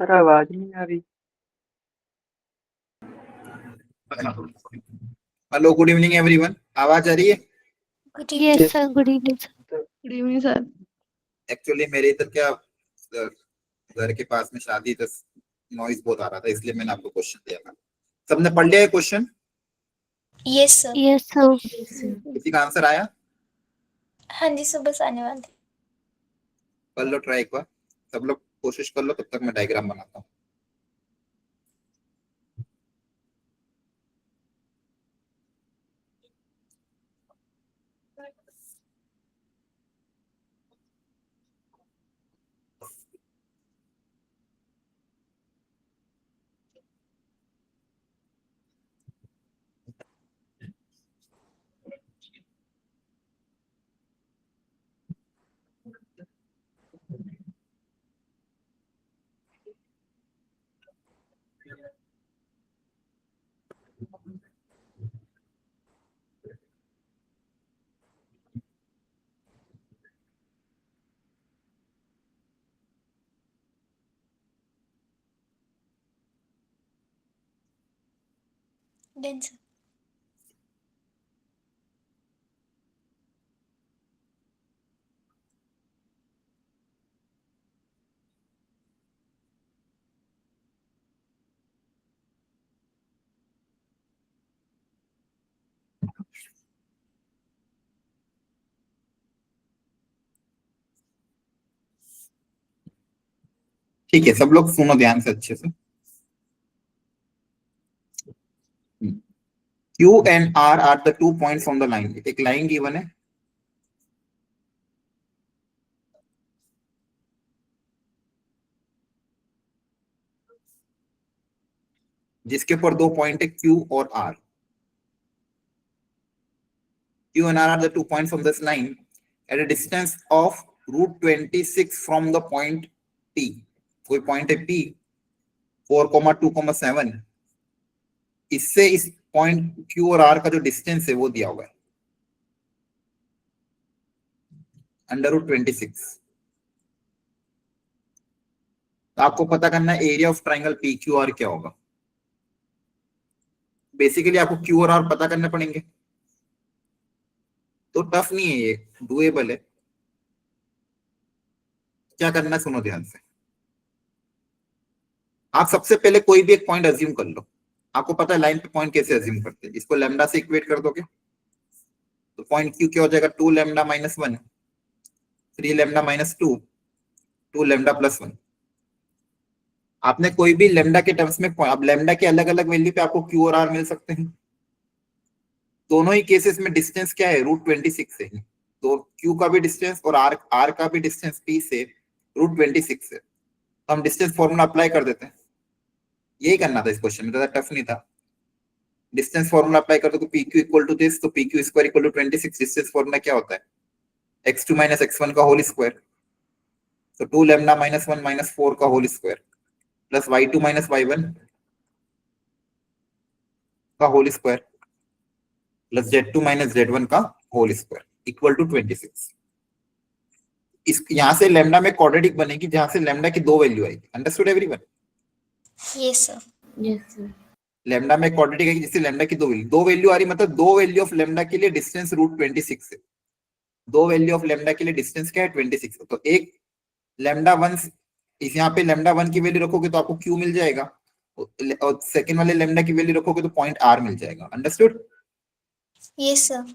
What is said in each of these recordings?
Sir आवाज नहीं आ रही। Hello, good evening everyone. आवाज आ रही है? Yes sir, good evening sir. Good evening sir. Actually मेरे इधर क्या घर के पास में शादी तो नॉइज बहुत आ रहा था, इसलिए मैंने आपको क्वेश्चन दिया था। सबने पढ़ लिया है question? Yes sir. Yes sir. किसी का आंसर आया? हाँ जी सर, बस आने वाले। कर लो ट्राई एक बार, सब लोग कोशिश कर लो, तब तक मैं डायग्राम बनाता हूँ। Done sir. ठीक है, सब लोग सुनो ध्यान से अच्छे से। Q and R are the 2 points on the line। एक लाइन गिवन है, जिसके ऊपर 2 पॉइंट है Q और R। Q and R are the 2 points on this line at a distance of √26 from the point P। कोई point है P 4,2,7। इससे इस पॉइंट Q और R का जो डिस्टेंस है वो दिया हुआ है √26। तो आपको पता करना है area of triangle P Q R क्या होगा। बेसिकली आपको क्यू और आर पता करने पड़ेंगे, तो टफ नहीं है, ये डुएबल है। क्या करना है सुनो ध्यान से। आप सबसे पहले कोई भी एक पॉइंट अज्यूम कर लो। आपको पता है लाइन पे पॉइंट कैसे अज्यूम करते हैं, इसको लैम्डा से इक्वेट कर दोगे तो पॉइंट क्यू क्या हो जाएगा, 2 lambda minus 1, 3 lambda minus 2, 2 lambda plus 1। आपने कोई भी लैम्डा के टर्म्स में, अब लैम्डा के अलग अलग वैल्यू पे आपको क्यू और आर मिल सकते हैं। दोनों ही केसेस में डिस्टेंस क्या है, √26 है। तो क्यू का भी डिस्टेंस और आर का भी डिस्टेंस पी से √26 है। तो हम डिस्टेंस फॉर्मूला अप्लाई कर देते हैं। यही करना था इस क्वेश्चन में, ज्यादा टफ नहीं था। डिस्टेंस फॉर्मूला अप्लाई कर दो तो P Q equal to this, तो P Q square equal to 26। Distance formula क्या होता है, x2 माइनस x1 का होल स्क्वायर। तो 2 लैम्डा माइनस 1 माइनस 4 का whole square plus y2 minus y1 का whole square plus z2 minus z1 का whole square equal to 26। इस यहां से लैम्डा में क्वाड्रेटिक बनेगी जहां से लैम्डा की दो वैल्यू आएगी। Understood everyone? Yes sir. Yes sir. Lambda में क्वाड्रेटिक है जिससे लैम्डा की दो वैल्यू आ रही, मतलब दो वैल्यू ऑफ लैम्डा के लिए डिस्टेंस √26 है। दो वैल्यू ऑफ लैम्डा के लिए डिस्टेंस क्या है, 26 है। तो एक लैम्डा 1, इस यहाँ पे लैम्डा 1 की वैल्यू रखोगे तो आपको क्यू मिल जाएगा, और सेकंड वाले लैम्डा की वैल्यू रखोगे तो पॉइंट आर मिल जाएगा। अंडरस्टूड? Yes sir.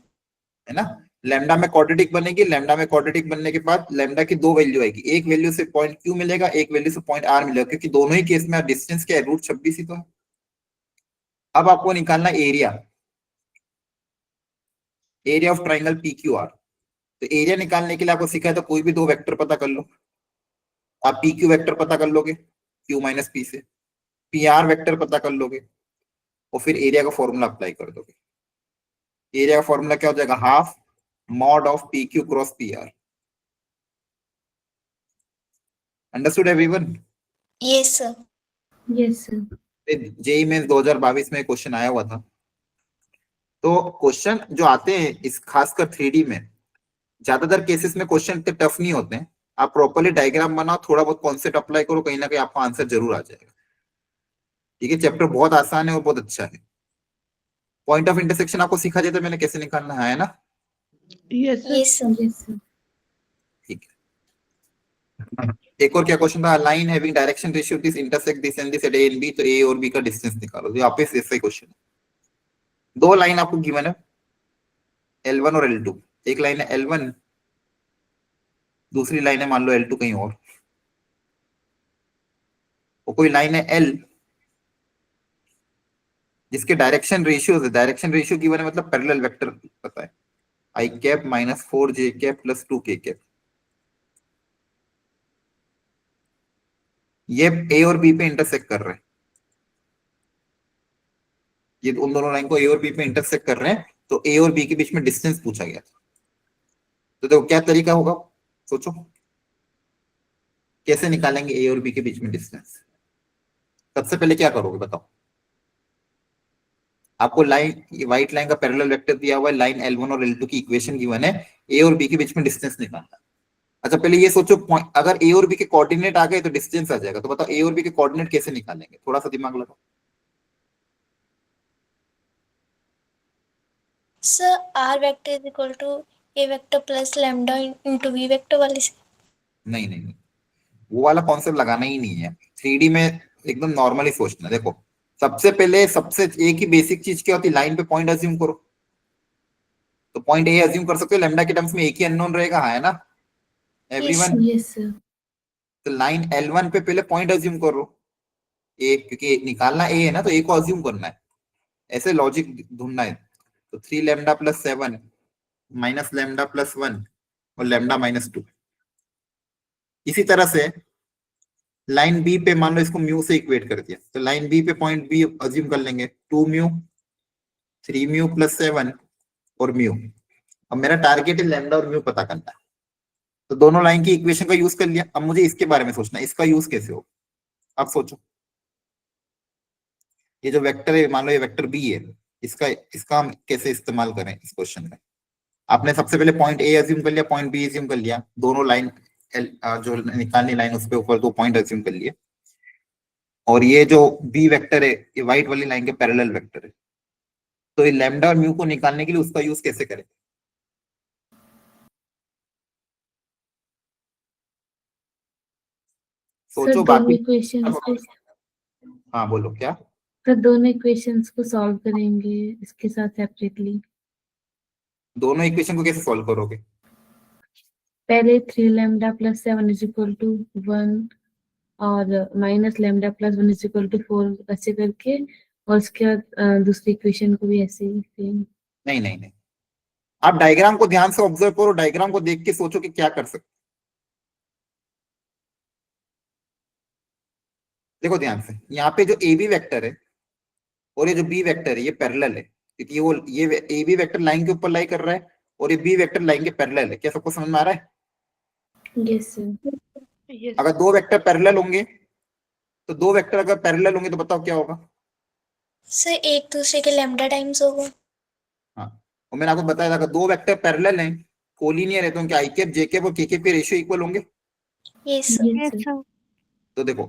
है ना? लैम्डा में क्वाड्रेटिक बनेगी, लैम्डा में क्वाड्रेटिक बनने के बाद लैम्डा की दो वैल्यू आएगी, एक वैल्यू से पॉइंट क्यू मिलेगा, एक वैल्यू से पॉइंट आर मिलेगा, क्योंकि दोनों ही केस में डिस्टेंस क्या है, √26 ही तो है। अब आपको निकालना area, area of triangle P Q R. तो एरिया निकालने के लिए आपको सिखाया था कोई भी दो वेक्टर पता कर लो। आप पी क्यू वेक्टर पता कर लोगे क्यू माइनस पी से, पी आर वेक्टर पता कर लोगे, और फिर एरिया का फॉर्मूला अप्लाई कर दोगे। एरिया का फॉर्मूला क्या हो जाएगा, half mod of P Q cross P R. Understood everyone? Yes sir. Yes sir. JEE में 2022 में क्वेश्चन आया हुआ था। तो क्वेश्चन जो आते हैं इस खासकर 3D में, ज्यादातर केसेस में क्वेश्चन इतने टफ नहीं होते हैं, आप प्रॉपर्ली डायग्राम बनाओ, थोड़ा बहुत कॉन्सेप्ट अप्लाई करो, कहीं ना कहीं आपका आंसर जरूर आ जाएगा। ठीक है, चैप्टर बहुत आसान है और बहुत अच्छा है। पॉइंट ऑफ इंटरसेक्शन आपको सिखा दिया था मैंने कैसे निकालना है ना? Yes Yes, sir. ठीक है। एक और क्या क्वेश्चन था, line having direction ratio this intersect this and this at A and B, तो ए और बी का डिस्टेंस निकालो। तो यहाँ पे ऐसा ही क्वेश्चन है, दो लाइन आपको गिवन है L1 और L2। एक लाइन है L1, दूसरी लाइन है मान लो L2 कहीं और कोई लाइन है L जिसके डायरेक्शन रेशियो है, डायरेक्शन रेशियो गिवन है मतलब पैरेलल वेक्टर पता है, I cap minus 4j cap plus 2k cap. ये ए और बी पे इंटरसेक्ट कर रहे हैं, ये उन दोनों लाइन को ए और बी पे इंटरसेक्ट कर रहे हैं, तो ए और बी के बीच में डिस्टेंस पूछा गया था। तो देखो क्या तरीका होगा, सोचो कैसे निकालेंगे ए और बी के बीच में डिस्टेंस। सबसे पहले क्या करोगे बताओ, आपको लाइन, ये व्हाइट लाइन का पैरेलल वेक्टर दिया हुआ है, लाइन L1 और L2 की इक्वेशन गिवन है, ए और बी के बीच में डिस्टेंस निकालना। अच्छा पहले ये सोचो, अगर ए और बी के कोऑर्डिनेट आ गए तो डिस्टेंस आ जाएगा, तो बताओ ए और बी के कोऑर्डिनेट कैसे निकालेंगे, थोड़ा सा दिमाग लगाओ। Sir, R vector is equal to A vector plus lambda into V vector वाले से। नहीं नहीं नहीं, वो वाला कॉन्सेप्ट लगाना ही नहीं है, 3D में एकदम नॉर्मली सोचना। देखो सबसे पहले सबसे एक ही बेसिक चीज क्या होती है, लाइन पे पॉइंट अज्यूम करो। तो पॉइंट ए अज्यूम कर सकते हो, लैम्डा के टर्म्स में एक ही अननोन रहेगा, हाँ है ना एवरीवन? Yes, sir. तो लाइन L1 पे पहले पॉइंट अज्यूम करो ए, क्योंकि निकालना ए है ना, तो ए को अज्यूम करना है, ऐसे लॉजिक ढूंढना है। तो 3 lambda plus 7 minus lambda plus 1 और लैम्डा माइनस 2। इसी तरह से लाइन बी पे मान लो इसको म्यू से इक्वेट कर दिया, तो लाइन बी पे पॉइंट बी अज्यूम कर लेंगे 2 म्यू 3 म्यू प्लस 7 और म्यू। अब मेरा टारगेट है लैम्डा और म्यू पता करना है, तो दोनों लाइन की इक्वेशन का यूज कर लिया। अब मुझे इसके बारे में सोचना है, इसका यूज कैसे हो। अब सोचो, ये जो वेक्टर है मान लो ये वेक्टर बी है, इसका इसका हम कैसे इस्तेमाल करें इस क्वेश्चन में। आपने सबसे पहले पॉइंट ए अज्यूम कर लिया, पॉइंट बी अज्यूम कर लिया, दोनों लाइन जो निकालनी लाइन उस पे ऊपर दो पॉइंट अज्यूम कर लिए, और ये जो बी वेक्टर है ये व्हाइट वाली लाइन के पैरेलल वेक्टर है। तो ये लैम्डा और म्यू को निकालने के लिए उसका यूज कैसे करें। सोचो बाकी। हाँ बोलो क्या। तो दोनों इक्वेशंस को सॉल्व करेंगे इसके साथ सेपरेटली। दोनों इक्वेशन को कैसे सॉल्व करोगे। पहले 3 lambda plus 7 is equal to 1 और minus lambda plus 1 is equal to 4 ऐसे करके, और उसके बाद दूसरी इक्वेशन को भी ऐसे ही सेम। नहीं नहीं नहीं, आप डायग्राम को ध्यान से ऑब्जर्व करो, डायग्राम को देख के सोचो कि क्या कर सकते। देखो ध्यान से, यहाँ पे जो ए बी वेक्टर है और ये जो बी वेक्टर है ये पैरेलल है, क्योंकि वो ये ए बी वेक्टर लाइन के ऊपर लाई कर रहा है और ये बी वेक्टर लाइन के पैरेलल है। क्या सबको समझ में आ रहा है। Yes sir. अगर दो वेक्टर पैरेलल होंगे, तो दो वेक्टर अगर पैरेलल होंगे तो बताओ क्या होगा। सर एक दूसरे के लैम्डा टाइम्स होगा। हाँ, और मैंने आपको बताया था अगर दो वेक्टर पैरेलल हैं, कोलिनियर है, तो उनके आई कैप जे कैप और के कैप के रेशियो इक्वल होंगे। Yes sir. तो देखो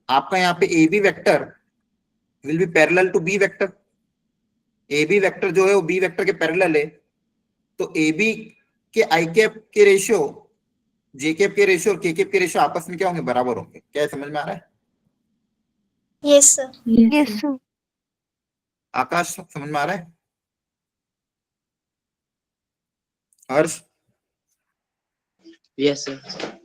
आपका यहाँ पे A B vector will be parallel to B vector. A B vector जो है वो बी वेक्टर के पैरेलल है, तो ए बी के आई कैप के रेशियो जे कैप के रेशियो और के कैप के रेशियो आपस में क्या होंगे, बराबर होंगे। क्या समझ में आ रहा है। Yes sir. Yes sir. Akash समझ में आ रहा है। हर्ष। Yes sir.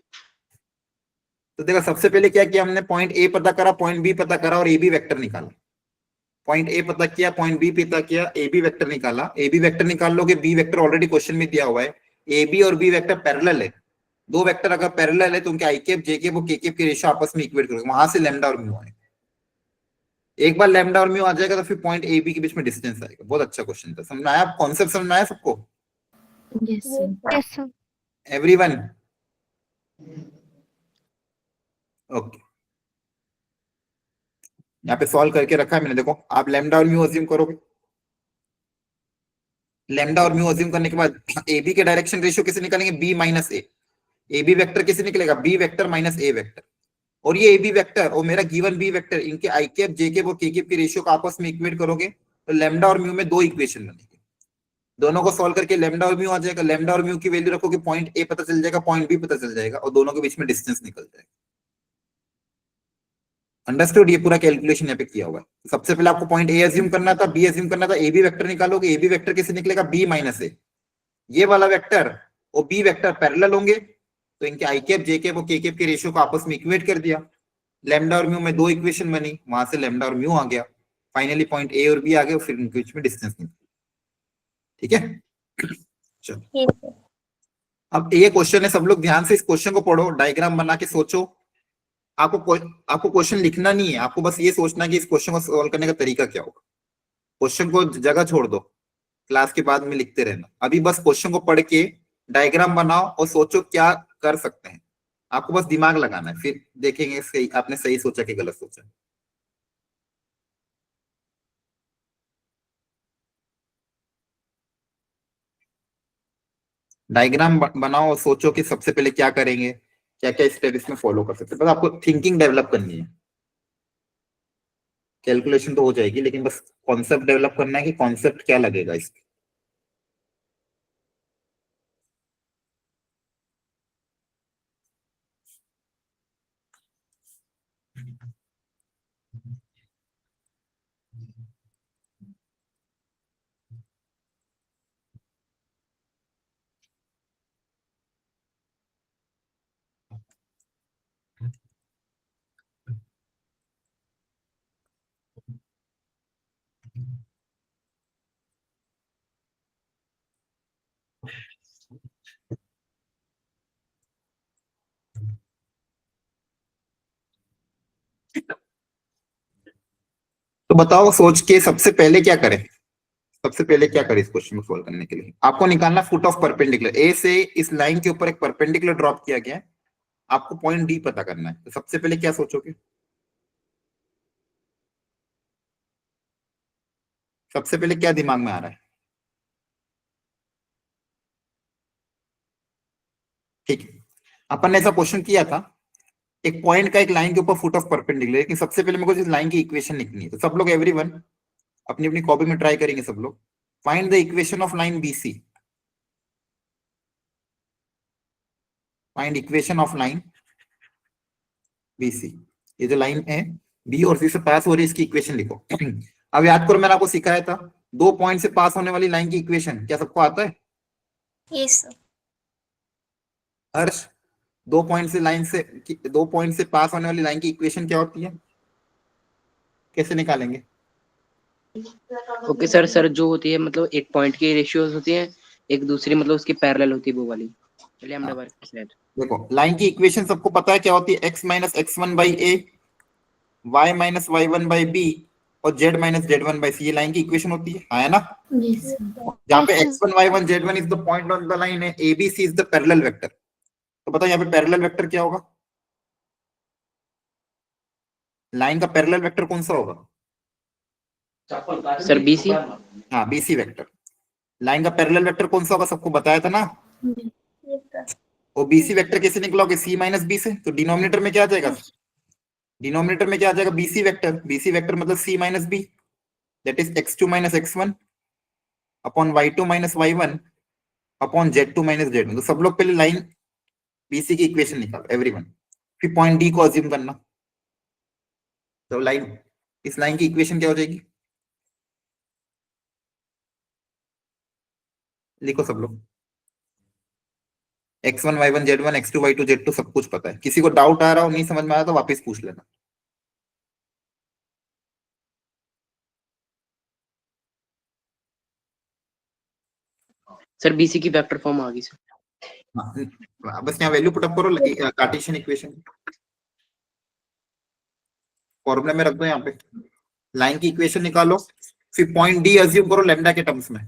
तो देखो सबसे पहले क्या किया हमने, पॉइंट ए पता करा, पॉइंट बी पता करा और ए बी वेक्टर निकाला। पॉइंट ए पता किया, पॉइंट बी पता किया, ए बी वेक्टर निकाला। ए बी वेक्टर निकाल लोगे, बी वेक्टर ऑलरेडी क्वेश्चन में दिया हुआ है। ए बी और बी वेक्टर पैरेलल है, दो वेक्टर अगर पैरेलल है तो उनके आई कैप जे कैप और के कैप के रेशियो आपस में इक्वेट करोगे, वहां से लैम्डा और म्यू आए। एक बार लैम्डा और म्यू आ जाएगा तो फिर पॉइंट ए बी के बीच में डिस्टेंस आएगा। बहुत अच्छा क्वेश्चन था, समझ में आया, कॉन्सेप्ट समझ में आया सबको। Yes sir. Everyone okay. यहाँ पे सॉल्व करके रखा है मैंने, देखो आप लैम्डा और म्यू अज्यूम करोगे। लैम्डा और म्यू अज्यूम करने के बाद ए बी के डायरेक्शन रेशियो कैसे निकालेंगे, B minus A. A B vector कैसे निकलेगा, B vector minus A vector, और ये ए बी वेक्टर और मेरा गिवन बी वेक्टर, इनके आई कैप जे कैप और के कैप की रेशियो को आपस में इक्वेट करोगे तो लैम्डा और म्यू में दो इक्वेशन बनेगी, दोनों को सॉल्व करके लैम्डा और म्यू आ जाएगा, लैम्डा और म्यू की वैल्यू रखोगे, पॉइंट ए पता चल जाएगा, पॉइंट बी पता चल जाएगा, और दोनों के बीच में डिस्टेंस निकल जाएगा। अंडरस्टूड, ये पूरा कैलकुलेशन यहाँ पे किया हुआ है। सबसे पहले आपको पॉइंट ए अज्यूम करना था, बी अज्यूम करना था, ए बी वेक्टर निकालोगे, ए बी वेक्टर कैसे निकलेगा, बी माइनस ए, ये वाला वेक्टर और बी वेक्टर पैरेलल होंगे तो इनके आई कैप जे कैप और के कैप के रेशियो को आपस में इक्वेट कर दिया, लैम्डा और म्यू में दो इक्वेशन बनी, वहां से लैम्डा और म्यू आ गया, फाइनली पॉइंट ए और बी आ गए, फिर इनके बीच में डिस्टेंस निकल। ठीक है, चलो Yes, sir. अब ये क्वेश्चन है, सब लोग ध्यान से इस क्वेश्चन को पढ़ो, डायग्राम बना के सोचो। आपको क्वेश्चन लिखना नहीं है, आपको बस ये सोचना है कि इस क्वेश्चन को सॉल्व करने का तरीका क्या होगा। क्वेश्चन को जगह छोड़ दो, क्लास के बाद में लिखते रहना, अभी बस क्वेश्चन को पढ़ के डायग्राम बनाओ और सोचो क्या कर सकते हैं, आपको बस दिमाग लगाना है, फिर देखेंगे सही आपने सही सोचा कि गलत सोचा। डायग्राम बनाओ और सोचो कि सबसे पहले क्या करेंगे, क्या क्या स्टेप इसमें फॉलो कर सकते हैं, बस आपको थिंकिंग डेवलप करनी है, कैलकुलेशन तो हो जाएगी लेकिन बस कॉन्सेप्ट डेवलप करना है कि कॉन्सेप्ट क्या लगेगा इसमें। तो बताओ सोच के सबसे पहले क्या करें, सबसे पहले क्या करें इस क्वेश्चन को सोल्व करने के लिए, आपको निकालना फुट ऑफ परपेंडिकुलर, ए से इस लाइन के ऊपर एक परपेंडिकुलर ड्रॉप किया गया है, आपको पॉइंट डी पता करना है, तो सबसे पहले क्या सोचोगे, सबसे पहले क्या दिमाग में आ रहा है। ठीक है, अपन ने ऐसा क्वेश्चन किया था, एक पॉइंट का एक लाइन के ऊपर फुट ऑफ परपेंडिकुलर, लेकिन सबसे पहले मेरे को इस लाइन की इक्वेशन लिखनी है, तो सब लोग एवरीवन अपनी अपनी कॉपी में ट्राई करेंगे सब लोग, find the equation of line BC, find equation of line BC, ये जो लाइन है बी और सी से पास हो रही है इसकी इक्वेशन लिखो। अब याद करो मैंने आपको सिखाया था, दो पॉइंट से पास होने वाली लाइन की इक्वेशन क्या सबको आता है, Yes, sir. हर्ष, दो पॉइंट से पास होने वाली लाइन की इक्वेशन क्या होती है, कैसे निकालेंगे। ओके सर, जो होती है मतलब एक पॉइंट की रेशियोज होती है, एक दूसरी मतलब उसकी पैरेलल होती है वो वाली, चलिए हम वर्क शायद। देखो लाइन की इक्वेशन सबको पता है क्या होती है, x minus X one by A, Y minus Y one by B और z minus Z one by C, ये लाइन की इक्वेशन होती है, आया ना। Yes, sir. जहाँ पे x1 y1 z1 is the point on the line है, abc is the parallel vector, तो बताओ यहाँ पे पैरेलल वेक्टर क्या होगा, लाइन का पैरेलल वेक्टर कौन सा होगा, सर बीसी। हाँ बीसी वेक्टर, लाइन का पैरेलल वेक्टर कौन सा होगा सबको बताया था ना, Yes, sir. और बीसी वेक्टर कैसे निकलोगे, सी माइनस बी से, तो डिनोमिनेटर में क्या आ जाएगा, डिनोमिनेटर में क्या आ जाएगा, बीसी वेक्टर, बीसी वेक्टर मतलब C minus B, that is x2 minus x1 upon y2 minus y1 upon z2 minus z1, तो सब लोग पहले लाइन बीसी की इक्वेशन निकालो एवरीवन, फिर पॉइंट डी को अज्यूम करना, तो लाइन इस लाइन की इक्वेशन क्या हो जाएगी, लिखो सब लोग, x1 y1 z1 x2 y2 z2 सब कुछ पता है, किसी को डाउट आ रहा हो नहीं समझ में आया तो वापस पूछ लेना। सर बीसी की वेक्टर फॉर्म आ गई सर। हाँ, बस यहाँ वैल्यू पुट अप करो कार्टेशियन इक्वेशन, फॉर्मूला में रख दो, यहाँ पे लाइन की इक्वेशन निकालो, फिर पॉइंट डी अज्यूम करो लैम्डा के टर्म्स में,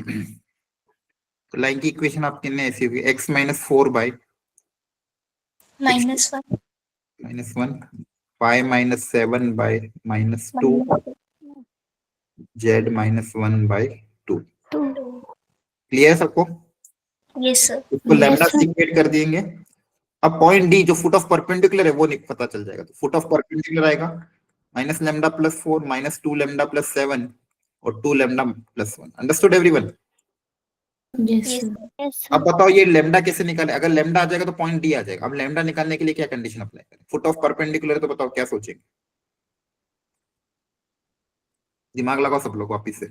तो लाइन की इक्वेशन आपके लिए ऐसी होगी x minus 4 by -1 -1 y minus 7 by -2 z minus 1 by 2। 2। Clear सबको? Yes sir. इसको लैम्डा Yes, से इक्वेट कर देंगे। अब पॉइंट डी जो फुट ऑफ परपेंडिकुलर है वो नहीं पता चल जाएगा, तो फुट ऑफ परपेंडिकुलर आएगा minus lambda plus 4 minus 2 lambda plus 7 और 2 lambda plus 1। Understood everyone? yes, yes sir. Yes अब बताओ ये लैम्डा कैसे निकाले? अगर लैम्डा आ जाएगा तो पॉइंट डी आ जाएगा। अब लैम्डा निकालने के लिए क्या कंडीशन अप्लाई करें? फुट ऑफ परपेंडिकुलर है तो बताओ क्या सोचेंगे? दिमाग लगाओ सब लोग वापिस से।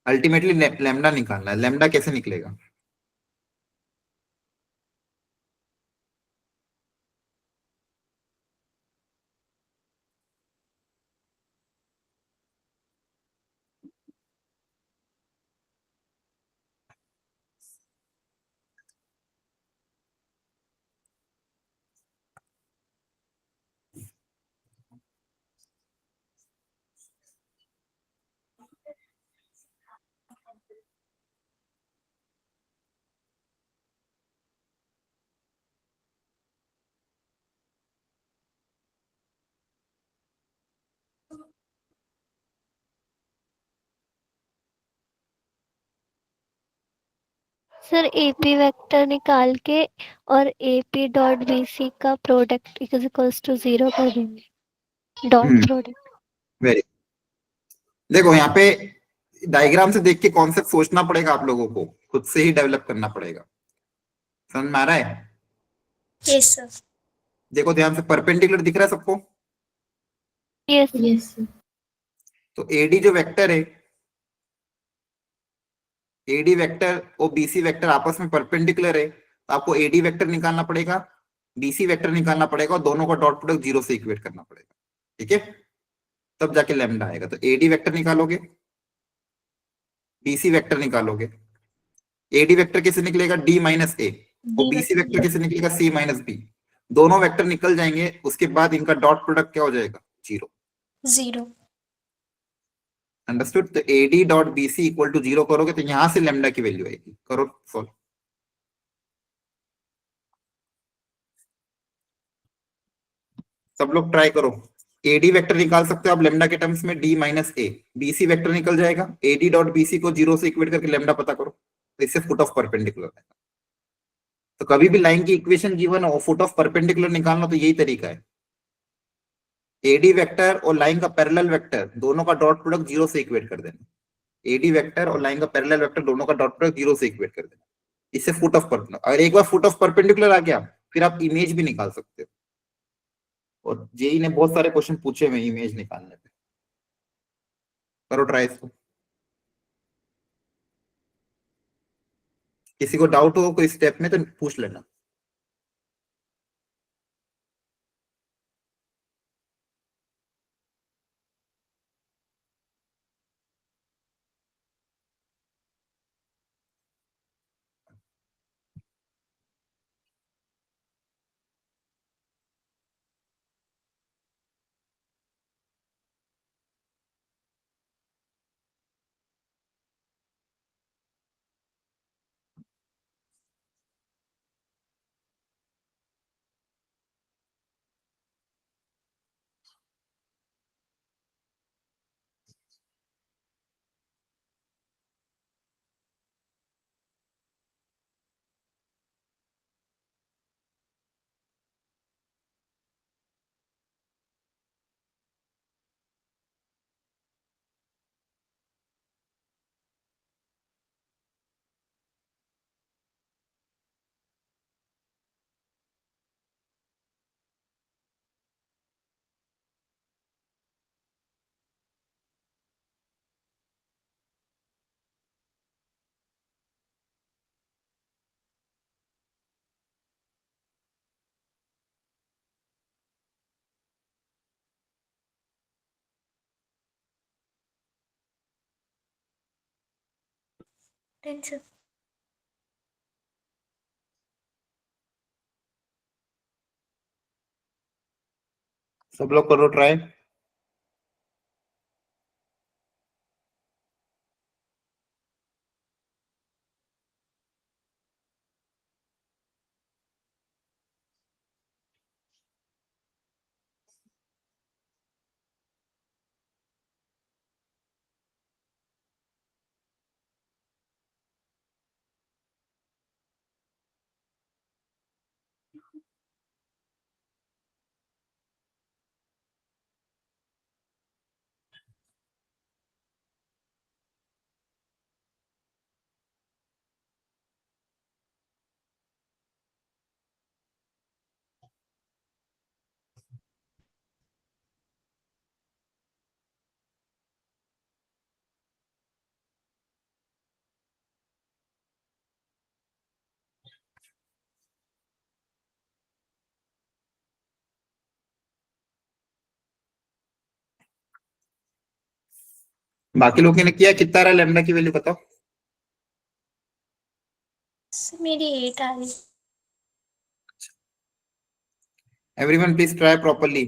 अल्टीमेटली लैम्डा निकालना है, लैम्डा कैसे निकलेगा? सर एपी वेक्टर निकाल के और एपी डॉट बीसी का प्रोडक्ट इज इक्वल्स टू 0 कर देंगे। Dot product. वेरी, देखो यहाँ पे डायग्राम से देख के कॉन्सेप्ट सोचना पड़ेगा, आप लोगों को खुद से ही डेवलप करना पड़ेगा। समझ में आ रहा है? Yes sir. देखो ध्यान से, परपेंडिकुलर दिख रहा है सबको? Yes Yes, sir. तो एडी जो वेक्टर है, एडी वेक्टर और बीसी वेक्टर आपस में परपेंडिकुलर है, तो आपको एडी वेक्टर निकालना पड़ेगा, बीसी वेक्टर निकालना पड़ेगा और दोनों का डॉट प्रोडक्ट 0 से इक्वेट करना पड़ेगा। ठीक है? तब जाके लैम्डा आएगा। तो एडी वेक्टर निकालोगे, बीसी वेक्टर निकालोगे। एडी वेक्टर कैसे निकलेगा? डी माइनस ए। और बीसी वेक्टर कैसे निकलेगा? सी माइनस बी। दोनों वेक्टर निकल जाएंगे, उसके बाद इनका डॉट प्रोडक्ट क्या हो जाएगा? 0। 0। अंडरस्टूड? तो AD dot BC equal to 0 करोगे तो यहां से लैम्डा की वैल्यू आएगी। करो सॉल्व। सब लोग ट्राई करो। एडी वेक्टर निकाल सकते हो आप लैम्डा के टर्म्स में, डी माइनस ए। बीसी वेक्टर निकल जाएगा, एडी डॉट बीसी को 0 से इक्वेट करके लैम्डा पता करो, तो इससे फुट ऑफ परपेंडिकुलर है। तो कभी भी लाइन की इक्वेशन गिवन हो, फुट ऑफ परपेंडिकुलर निकालना, तो यही तरीका है। एडी वेक्टर और लाइन का पैरेलल वेक्टर दोनों का डॉट प्रोडक्ट 0 से इक्वेट कर देना। एडी वेक्टर और लाइन का पैरेलल वेक्टर दोनों का डॉट प्रोडक्ट 0 से इक्वेट कर देना, इससे फुट ऑफ परपेंडिकुलर। अगर एक बार फुट ऑफ परपेंडिकुलर आ गया, फिर आप इमेज भी निकाल सकते हो। और जेई ने बहुत सारे क्वेश्चन पूछे हुए इमेज निकालने पे। करो ट्राई इसको। किसी को डाउट हो कोई स्टेप में तो पूछ लेना। टेंशन। सब लोग करो ट्राई। बाकी लोगों ने किया, कितना आ रहा है लैम्डा की वैल्यू बताओ। सर मेरी 8 आ रही। Everyone please try properly.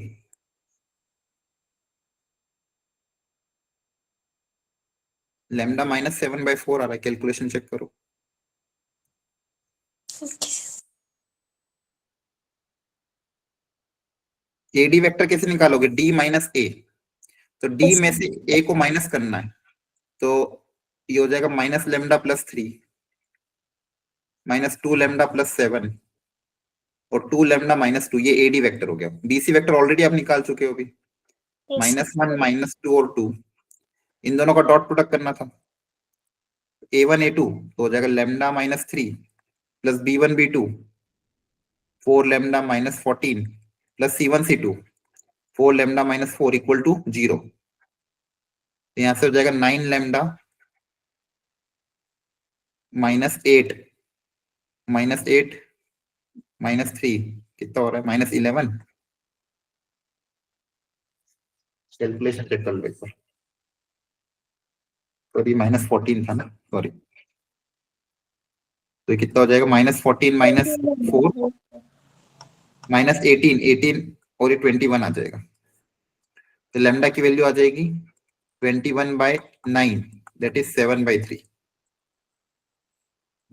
Lambda -7/4 आ रहा है, कैलकुलेशन चेक करो। ओके एडी वेक्टर कैसे निकालोगे, डी माइनस ए। तो डी में से ए को माइनस करना है, तो ये हो जाएगा -λ+3 -2 λ+7 और 2 λ-2। ये एडी वेक्टर हो गया। बीसी वेक्टर ऑलरेडी आप निकाल चुके हो अभी, -1 -2 और 2, इन दोनों का डॉट प्रोडक्ट करना था। a1 a2 तो हो जाएगा λ-3 plus b1 b2 4 λ-14 plus c1 c2 4 λ-4 equal to 0। तो यहां से हो जाएगा 9 λ -8 -3 कितना हो रहा है, -11। कैलकुलेशन चेक कर लो एक बार। सॉरी -14 था ना, सॉरी। तो ये कितना हो जाएगा, -14 -4 -18 और ये 21 आ जाएगा। तो लैम्डा की वैल्यू आ जाएगी 21/9, that is 7/3।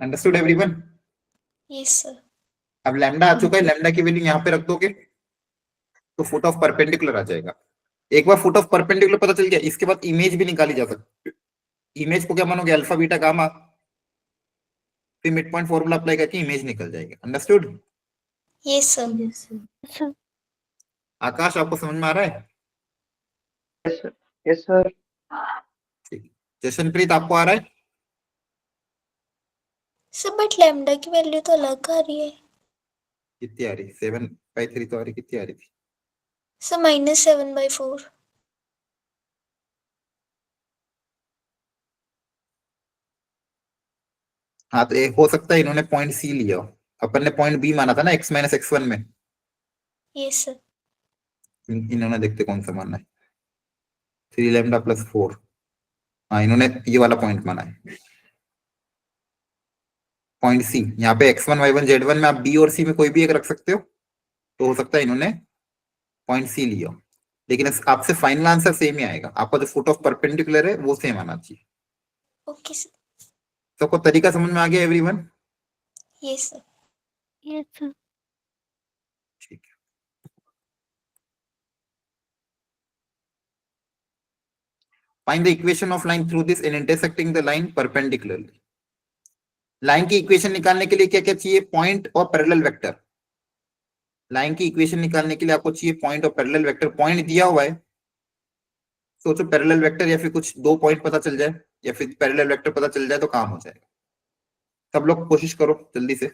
Understood everyone. Yes sir. अब लैम्डा आ चुका है, लैम्डा की वैल्यू यहाँ पे रख दोगे तो फुट ऑफ परपेंडिकुलर आ जाएगा। एक बार फुट ऑफ परपेंडिकुलर पता चल गया, इसके बाद इमेज भी निकाली जा सकती है। इमेज को क्या मानोगे, अल्फा बीटा गामा, फिर मिड पॉइंट फॉर्मूला अप्लाई करके इमेज निकल जाएगा। Understood. Yes sir. Yes, sir. Sir Akash आपको समझ में आ रहा है? Yes sir. जशनप्रीत आपको आ रहा है? सर बट लैम्डा की वैल्यू तो अलग आ रही है। कितनी आ रही, 7/3 तो आ रही, कितनी आ रही थी? सर -7/4। हाँ तो हो सकता है इन्होंने पॉइंट सी लिया, अपन ने पॉइंट बी माना था ना x - x1 में। Yes sir. इन्होंने देखते कौन सा माना है, 3 λ+4। हाँ इन्होंने ये वाला पॉइंट माना है, पॉइंट सी। यहाँ पे x1 y1 z1 में आप बी और सी में कोई भी एक रख सकते हो, तो हो सकता है इन्होंने पॉइंट सी लिया। लेकिन आपसे फाइनल आंसर सेम ही आएगा, आपका जो फुट ऑफ परपेंडिकुलर है वो सेम आना चाहिए। Okay sir. सबको तरीका समझ में आ गया everyone? Yes sir. Yes sir ठीक है। Find the equation of line through this and intersecting the line perpendicularly. Line की इक्वेशन निकालने के लिए क्या क्या चाहिए, पॉइंट और पैरेलल वेक्टर। लाइन की इक्वेशन निकालने के लिए आपको चाहिए पॉइंट और पैरेलल वेक्टर। पॉइंट दिया हुआ है, सोचो पैरेलल वेक्टर या फिर कुछ दो पॉइंट पता चल जाए या फिर पैरेलल वेक्टर पता चल जाए तो काम हो जाएगा। सब लोग कोशिश करो जल्दी से।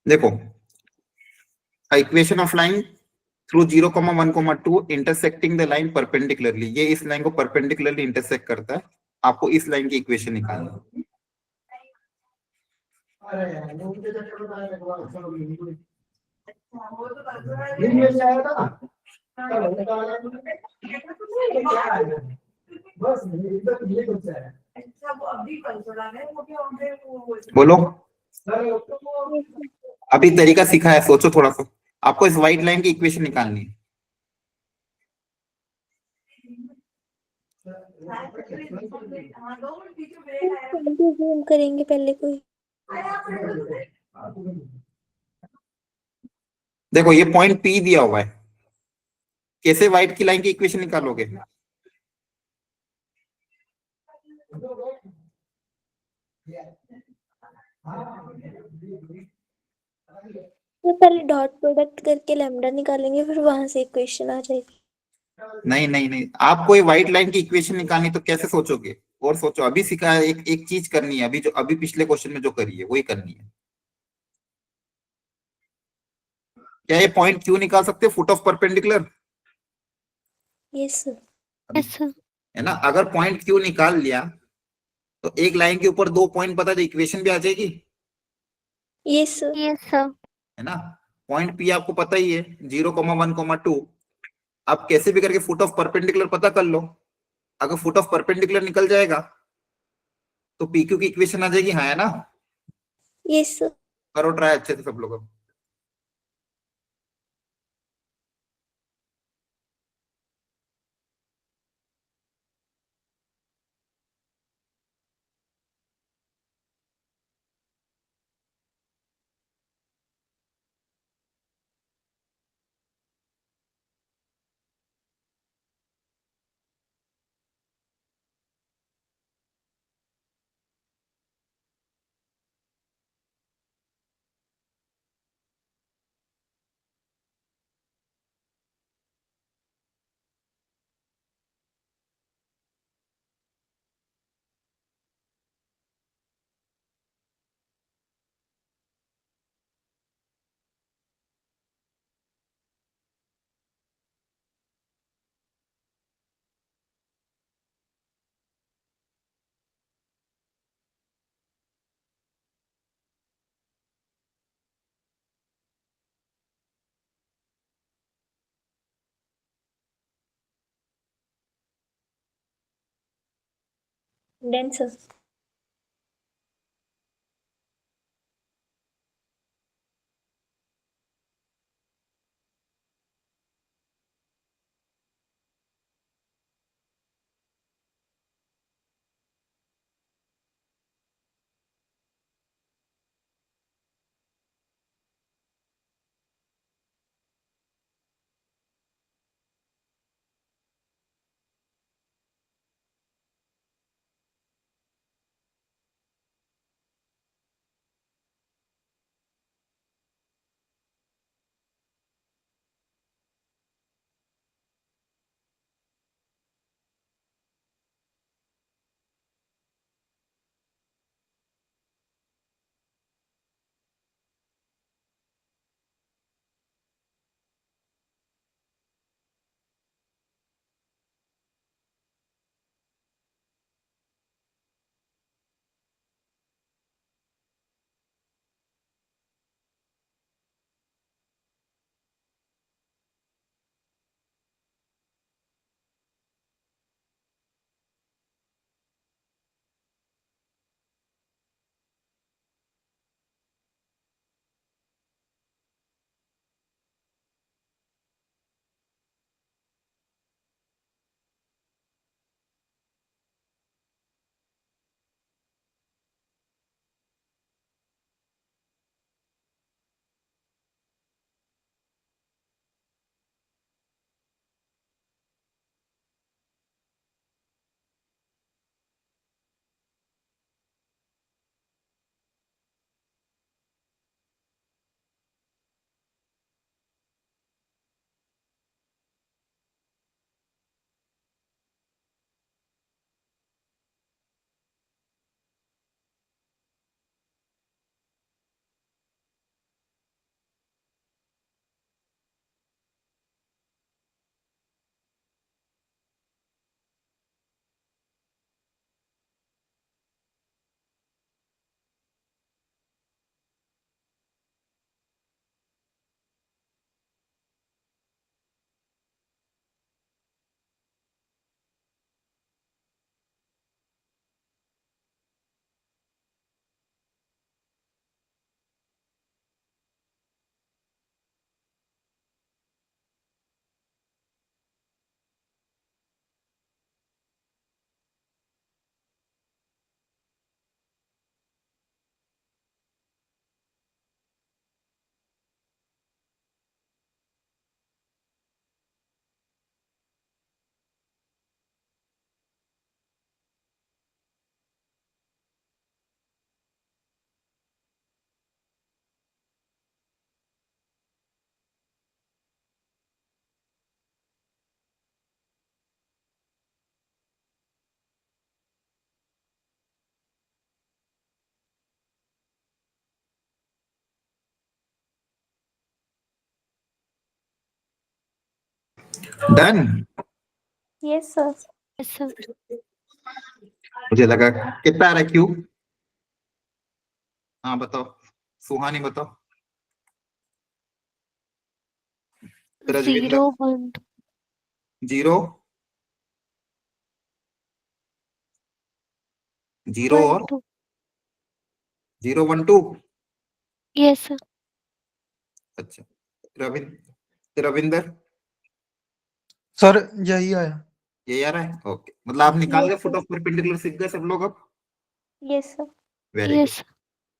देखो, equation of line through 0,1,2 intersecting the line perpendicularly, ये इस लाइन को परपेंडिकुलरली इंटरसेक्ट करता है। आपको इस लाइन की इक्वेशन निकालनी है। बोलो, Yes, sir. अभी तरीका सीखा है, सोचो थोड़ा सा। आपको इस व्हाइट लाइन की इक्वेशन निकालनी है। जूम करेंगे पहले कोई। देखो ये पॉइंट पी दिया हुआ है, कैसे व्हाइट की लाइन की इक्वेशन निकालोगे? तो पहले डॉट प्रोडक्ट करके लैम्डा निकालेंगे, फिर वहां से इक्वेशन आ जाएगी। नहीं नहीं नहीं, आपको ये व्हाइट लाइन की इक्वेशन निकालनी तो कैसे सोचोगे? और सोचो, अभी सीखा है, एक एक चीज करनी है, अभी जो अभी पिछले क्वेश्चन में जो करी है वही करनी है। क्या ये पॉइंट क्यों निकाल सकते हो? Foot of perpendicular, yes sir. Yes sir. है ना? अगर पॉइंट क्यों निकाल लिया तो एक लाइन के ऊपर दो पॉइंट पता है, इक्वेशन भी आ जाएगी, यस सर। Yes sir. है ना? पॉइंट पी आपको पता ही है, 0,1,2। आप कैसे भी करके फुट ऑफ परपेंडिकुलर पता कर लो। अगर फुट ऑफ परपेंडिकुलर निकल जाएगा तो पी क्यू की इक्वेशन आ जाएगी, हाँ है ना? Yes sir. करो ट्राई अच्छे से सब लोग। Done sir. Done. Yes, sir. Yes, sir. मुझे लगा कितना आ रहा है क्यू। हाँ बताओ, सुहानी बताओ। रजविंदर 0, 1, 0 0 1, और 2. 0 1 2। Yes, sir. अच्छा, रविंदर सर यही आया। ये आ रहा है। ओके, मतलब आप निकाल Yes, गए फुट sir. ऑफ परपेंडिकुलर सीख गए सब लोग अब। Yes, sir. Very good. Yes, sir.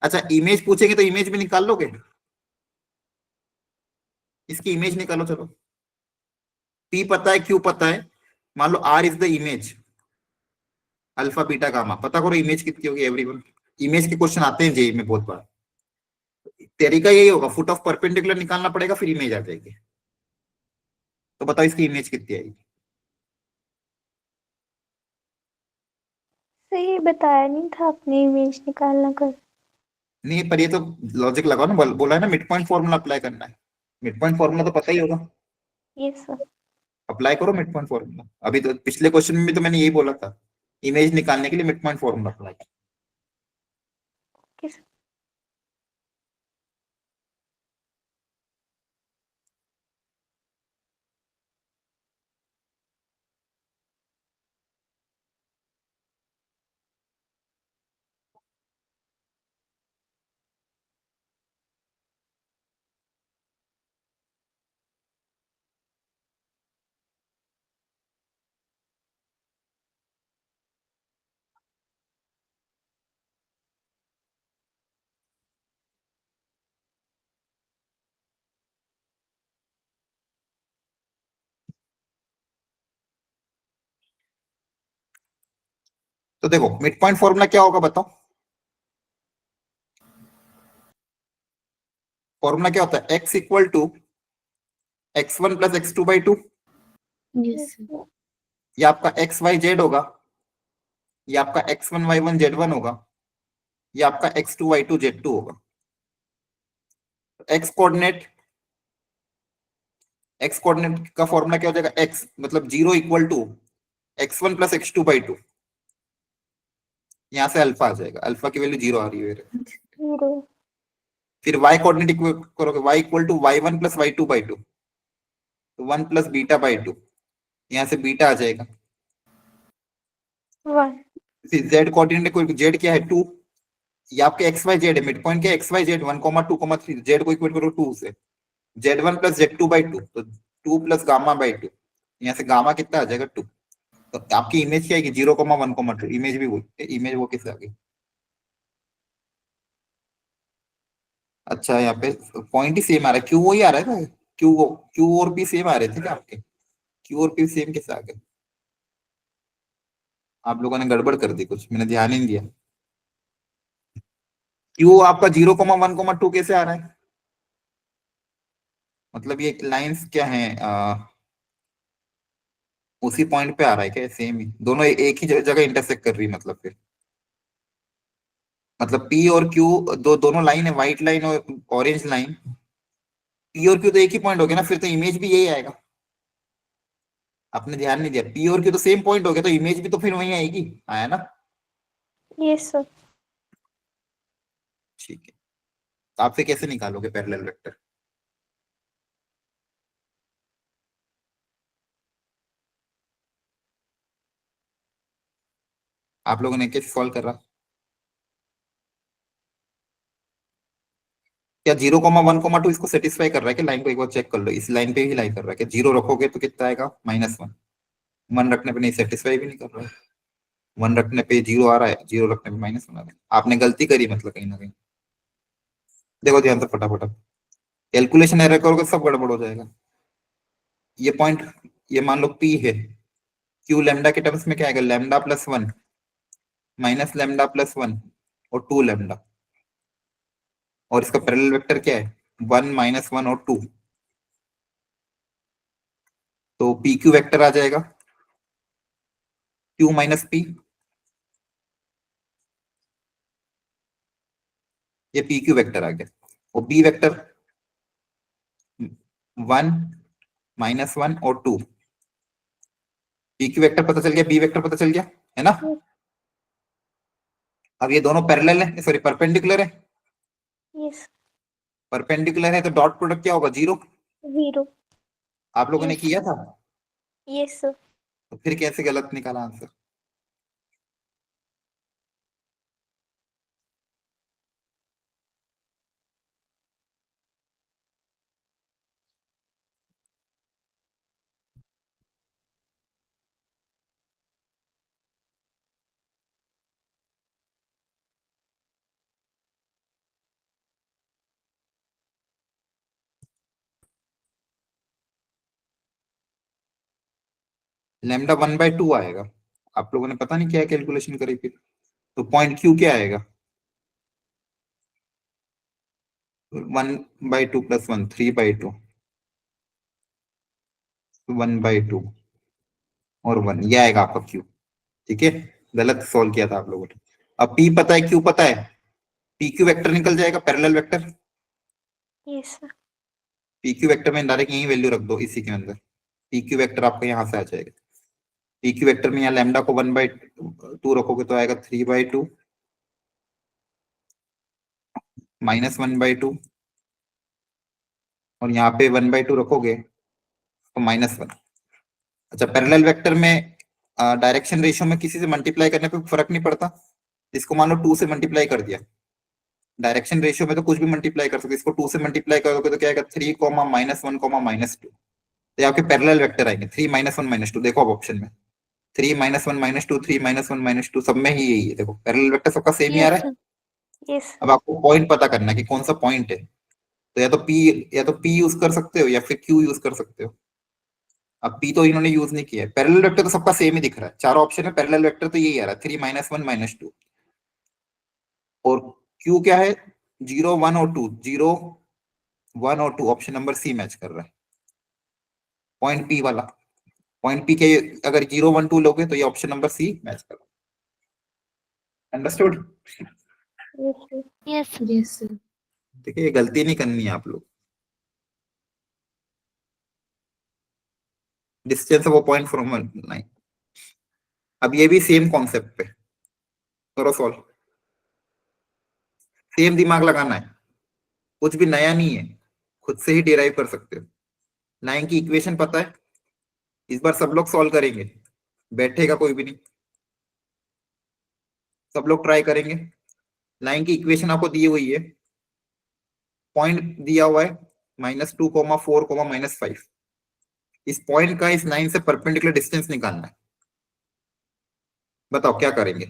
अच्छा, इमेज पूछेंगे तो इमेज भी निकाल लोगे? इसकी इमेज निकालो चलो। पी पता है, क्यू पता है, मान लो R is the image, alpha beta gamma पता करो इमेज कितनी होगी एवरीवन। इमेज के क्वेश्चन आते हैं जेई में बहुत बार। तरीका यही होगा, फुट ऑफ परपेंडिकुलर निकालना पड़ेगा, फिर इमेज आ जाएगी। तो बताओ इसकी इमेज कितनी आएगी? सही बताया नहीं था आपने इमेज निकालना कर। नहीं, पर ये तो लॉजिक लगाओ ना, बोला है ना मिड पॉइंट फॉर्मूला अप्लाई करना है। मिड पॉइंट फॉर्मूला तो पता ही होगा, Yes, sir. अप्लाई करो मिड पॉइंट फॉर्मूला। अभी तो पिछले क्वेश्चन में भी तो मैंने यही बोला था, इमेज निकालने के लिए mid point formula apply. Okay, sir. तो देखो मिड पॉइंट फॉर्मूला क्या होगा बताओ। फॉर्मूला क्या होता है? X equal to x1 plus x2 by 2। Yes, Yes, sir. sir. ये आपका एक्स वाई जेड होगा, ये आपका x1 y1 z1 होगा, ये आपका x2 y2 z2 होगा। एक्स कोऑर्डिनेट का फॉर्मूला क्या हो जाएगा? x मतलब 0 equal to x1 plus x2 by 2। यहाँ से अल्फा आ जाएगा, अल्फा की वैल्यू 0 आ रही है। 0. फिर y कोऑर्डिनेट करोगे, y equal to y1 plus y2 by 2, तो 1 प्लस बीटा बाई 2, यहाँ से बीटा आ जाएगा। 1. फिर z कोऑर्डिनेट को, z क्या है 2, ये आपके एक्स वाई जेड है, मिड पॉइंट क्या एक्स वाई जेड 1 2 3, जेड को इक्वेट करो 2 से, z1 प्लस z2 बाई 2, तो 2 प्लस गामा बाई 2, यहाँ से गामा कितना आ जाएगा 2। तो आपकी इमेज क्या आएगी? 0 1 2। इमेज भी वो, इमेज वो किससे आ गई? अच्छा, यहाँ पे पॉइंट ही सेम आ रहा है, क्यू वही आ रहा है ना, क्यू और पी सेम आ रहे थे क्या आपके? क्यू और पी सेम कैसे आ गए? आप लोगों ने गड़बड़ कर दी कुछ, मैंने ध्यान ही नहीं दिया। क्यू आपका 0 1 2 कैसे आ रहा है? मतलब ये लाइंस क्या है, उसी पॉइंट पे आ रहा है क्या? सेम ही दोनों एक ही जगह इंटरसेक्ट कर रही है मतलब? फिर मतलब पी और क्यू दोनों लाइन है, व्हाइट लाइन और ऑरेंज लाइन, पी और क्यू तो एक ही पॉइंट हो गया ना, फिर तो इमेज भी यही आएगा। आपने ध्यान नहीं दिया, पी और क्यू तो सेम पॉइंट हो गया, तो इमेज भी तो फिर वही आएगी, आया ना? Yes, sir. ठीक है, तो आप फिर कैसे निकालोगे पैरेलल वेक्टर? आप लोगों ने कैसे सॉल्व कर रहा? क्या 0 1 2 इसको सेटिस्फाई कर रहा है? कि लाइन को एक बार चेक कर लो, इस लाइन पे ही लाई कर रहा है क्या? 0 रखोगे तो कितना आएगा? -1। 1 रखने पे नहीं, सेटिस्फाई भी नहीं कर रहा है। 1 रखने पे 0 आ रहा है, 0 रखने पे -1 आ रहा है। आपने गलती करी मतलब कहीं ना कहीं। देखो ध्यान से फटाफट, कैलकुलेशन एरर करोगे सब गड़बड़ हो जाएगा। ये पॉइंट, ये मान लो पी है, क्यू लैम्डा के टर्म्स में क्या आएगा? Lambda plus 1 minus lambda plus 1 और 2 लैम्डा, और इसका पैरेलल वेक्टर क्या है? 1 -1 और 2, तो पी क्यू वेक्टर आ जाएगा, क्यू माइनस पी, ये पी क्यू वेक्टर आ गया। और बी वेक्टर 1 -1 और 2, पी क्यू वेक्टर पता चल गया, बी वेक्टर पता चल गया, है ना? अब ये दोनों पैरेलल है, सॉरी परपेंडिकुलर है। यस। परपेंडिकुलर है तो डॉट प्रोडक्ट क्या होगा? 0। 0। आप लोगों ने यस। किया था, यस सर। तो फिर कैसे गलत निकाला आंसर? लैम्डा 1/2 आएगा। आप लोगों ने पता नहीं क्या कैलकुलेशन करी फिर, तो पॉइंट क्यू क्या आएगा? 1/2 + 1 3/2, 1/2 और 1, ये आएगा आपका क्यू। ठीक है, गलत सॉल्व किया था आप लोगों ने। अब पी पता है, क्यू पता है, पी क्यू वेक्टर निकल जाएगा, parallel vector. Yes sir. P Q vector में डायरेक्ट यही वैल्यू रख दो, इसी के अंदर पी क्यू वेक्टर आपका यहाँ से आ जाएगा। पी क्यू वेक्टर में यहाँ लैम्डा को 1/2 रखोगे तो आएगा 3/2 -1/2, और यहाँ पे 1/2 रखोगे तो -1। अच्छा, पैरेलल वेक्टर में डायरेक्शन रेशियो में किसी से मल्टीप्लाई करने पे फर्क नहीं पड़ता। इसको मान लो 2 से मल्टीप्लाई कर दिया, डायरेक्शन रेशियो में तो कुछ भी मल्टीप्लाई कर सकते, इसको 2 से मल्टीप्लाई करोगे तो क्या आएगा? 3, -1, -2। तो आपके पैरेलल वेक्टर आएंगे 3 -1 -2। देखो अब ऑप्शन में 3 -1 -2, 3 -1 -2, सब में ही यही है। देखो पैरेलल वेक्टर सबका सेम ही आ यस रहा है। सर। यस। अब आपको पॉइंट पता करना है कि कौन सा पॉइंट है, तो या तो पी यूज कर सकते हो या फिर क्यू यूज कर सकते हो। अब पी तो इन्होंने यूज नहीं किया है। पैरेलल वेक्टर तो सबका सेम ही दिख रहा है, चारों ऑप्शन में पैरेलल वेक्टर तो यही आ रहा है, 3 -1 -2। और क्यू क्या है? 0 1 और 2, 0 1 और 2, ऑप्शन नंबर सी मैच कर रहा है पॉइंट पी वाला। पॉइंट पी के अगर 0 1 2 लोगे तो ये ऑप्शन नंबर सी मैच कर रहा है। Understood? Yes sir. Yes sir. Yes sir. देखिए, ये गलती नहीं करनी है आप लोग। Distance of a point from line. अब ये भी सेम कॉन्सेप्ट पे करो सॉल्व। सेम दिमाग लगाना है, कुछ भी नया नहीं है, खुद से ही डिराइव कर सकते हो। लाइन की इक्वेशन पता है, इस बार सब लोग सॉल्व करेंगे, बैठेगा कोई भी नहीं, सब लोग ट्राई करेंगे। लाइन की इक्वेशन आपको दी हुई है, पॉइंट दिया हुआ है -2, 4, -5। इस पॉइंट का इस लाइन से परपेंडिकुलर डिस्टेंस निकालना है। बताओ क्या करेंगे,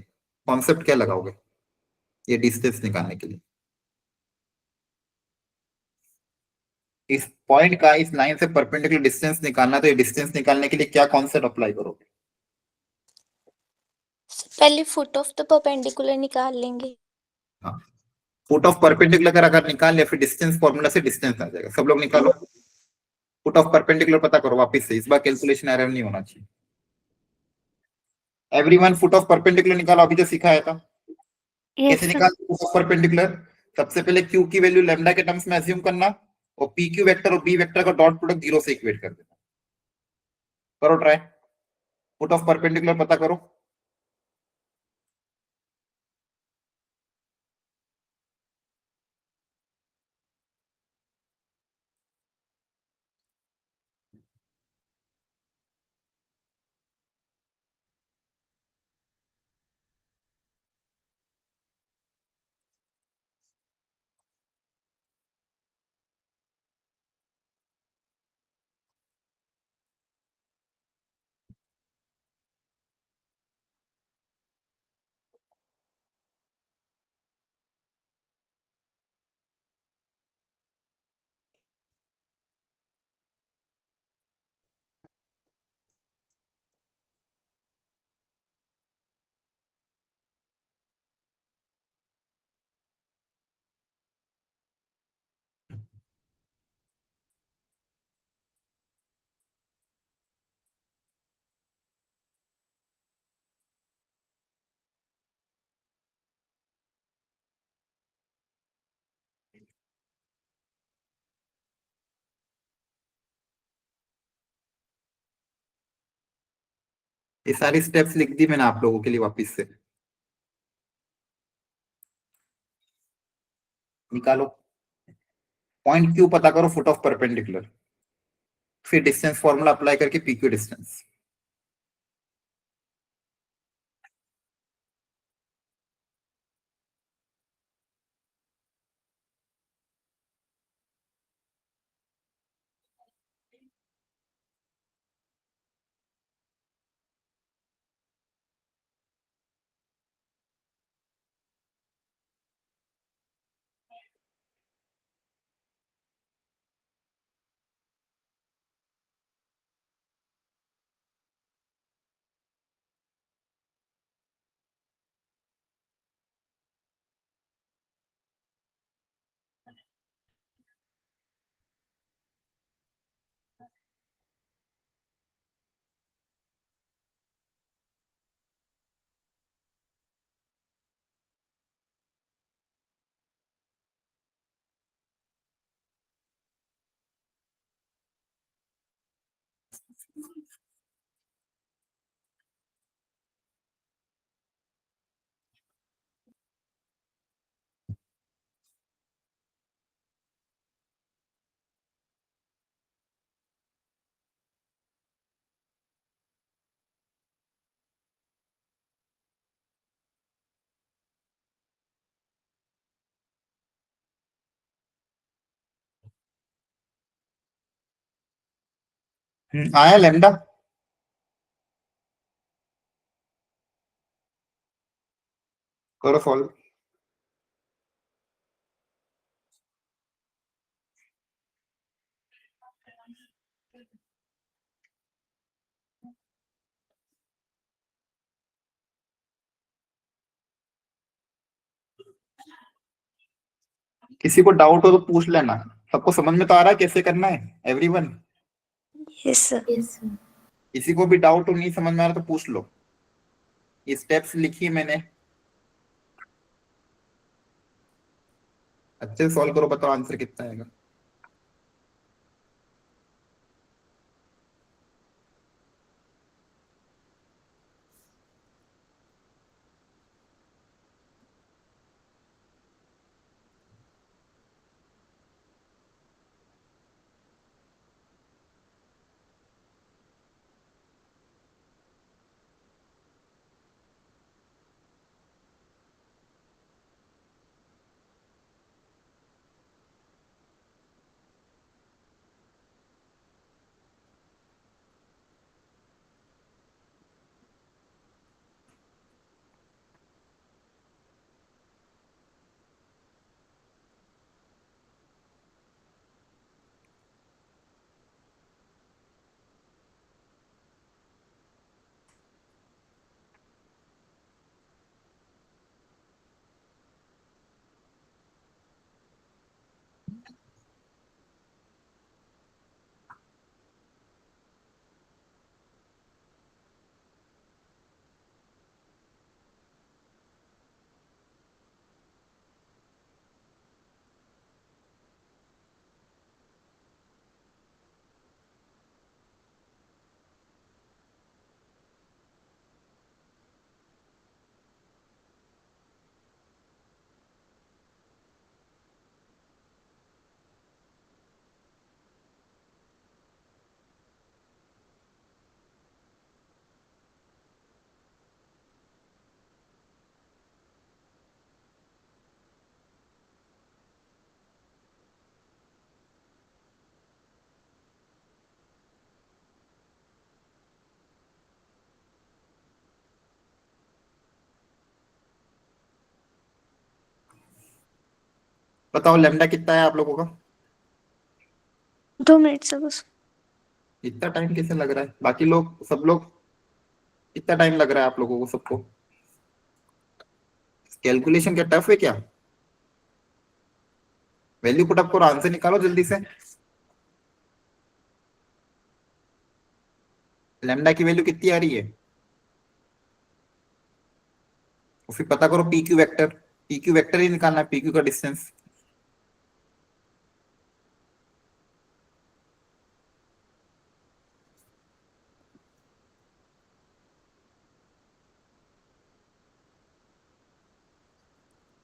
कॉन्सेप्ट क्या लगाओगे ये डिस्टेंस निकालने के लिए? इस पॉइंट का इस लाइन से परपेंडिकुलर डिस्टेंस निकालना, तो ये डिस्टेंस निकालने के लिए क्या कॉन्सेप्ट अप्लाई करोगे? पहले फुट ऑफ द परपेंडिकुलर निकाल लेंगे। हाँ, फुट ऑफ परपेंडिकुलर अगर निकाल लिया फिर डिस्टेंस फॉर्मूला से डिस्टेंस आ जाएगा। सब लोग निकालो, फुट ऑफ परपेंडिकुलर पता करो वापस से, इस बार कैलकुलेशन एरर नहीं होना चाहिए। एवरीवन फुट ऑफ परपेंडिकुलर निकालो, अभी जो सिखाया था। यस कैसे सर। निकाल फुट ऑफ परपेंडिकुलर? सबसे पहले क्यू की वैल्यू लैम्डा के टर्म्स में अज्यूम करना, और पी क्यू वेक्टर और बी वेक्टर का डॉट प्रोडक्ट 0 से इक्वेट कर देना। करो ट्राई, फुट ऑफ परपेंडिकुलर पता करो। ये सारी स्टेप्स लिख दी मैंने आप लोगों के लिए वापस से। निकालो पॉइंट क्यू, पता करो फुट ऑफ परपेंडिकुलर, फिर डिस्टेंस फॉर्मूला अप्लाई करके पी क्यू डिस्टेंस। आया लेमडा? करो सॉल्व। किसी को डाउट हो तो पूछ लेना। सबको समझ में तो आ रहा है कैसे करना है everyone? Yes sir. Yes sir. किसी को भी डाउट हो, नहीं समझ में आ रहा तो पूछ लो। ये स्टेप्स लिखी है मैंने, अच्छे से सॉल्व करो, बताओ आंसर कितना आएगा। बताओ लेमडा कितना है आप लोगों का? 2 मिनट से बस। इतना टाइम कैसे लग रहा है? बाकी लोग, सब लोग, कितना टाइम लग रहा है आप लोगों को सबको? कैलकुलेशन क्या टफ है क्या? वैल्यू पुट अप करो, आंसर निकालो जल्दी से। लेमडा की वैल्यू कितनी आ रही है? और फिर पता करो P Q vector. P Q vector ही निकालना है, पी क्यू का डिस्टेंस।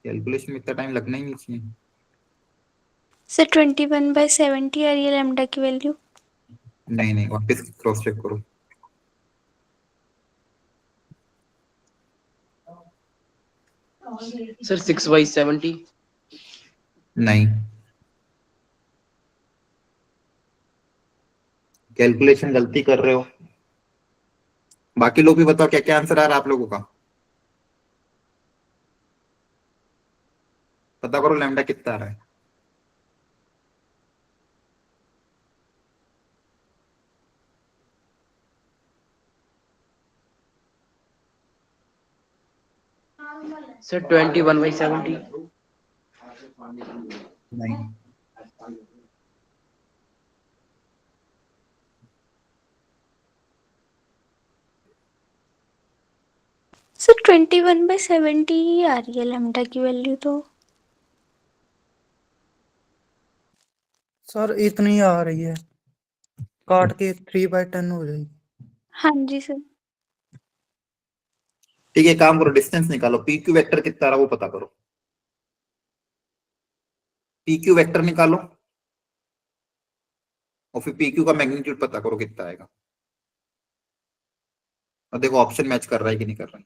कैलकुलेशन में इतना टाइम लगना ही नहीं चाहिए। सर 21/70 आ रही है लैम्डा की वैल्यू। नहीं नहीं, वापस क्रॉस चेक करो। सर 6/70। नहीं, कैलकुलेशन गलती कर रहे हो। बाकी लोग भी बताओ क्या क्या आंसर आ रहा है आप लोगों का। पता करो लैम्डा कितना आ रहा है। सर 21/70। नहीं, सर 21/70 ही आ रही है लैम्डा की वैल्यू तो। सर इतनी आ रही है, काट के 3/10 हो जाएगी। हाँ जी सर। ठीक है, काम करो, डिस्टेंस निकालो, पी क्यू वेक्टर कितना आ रहा है वो पता करो। पी क्यू वेक्टर निकालो और फिर पी क्यू का मैग्नीट्यूड पता करो कितना आएगा। और देखो ऑप्शन मैच कर रहा है कि नहीं कर रहा है।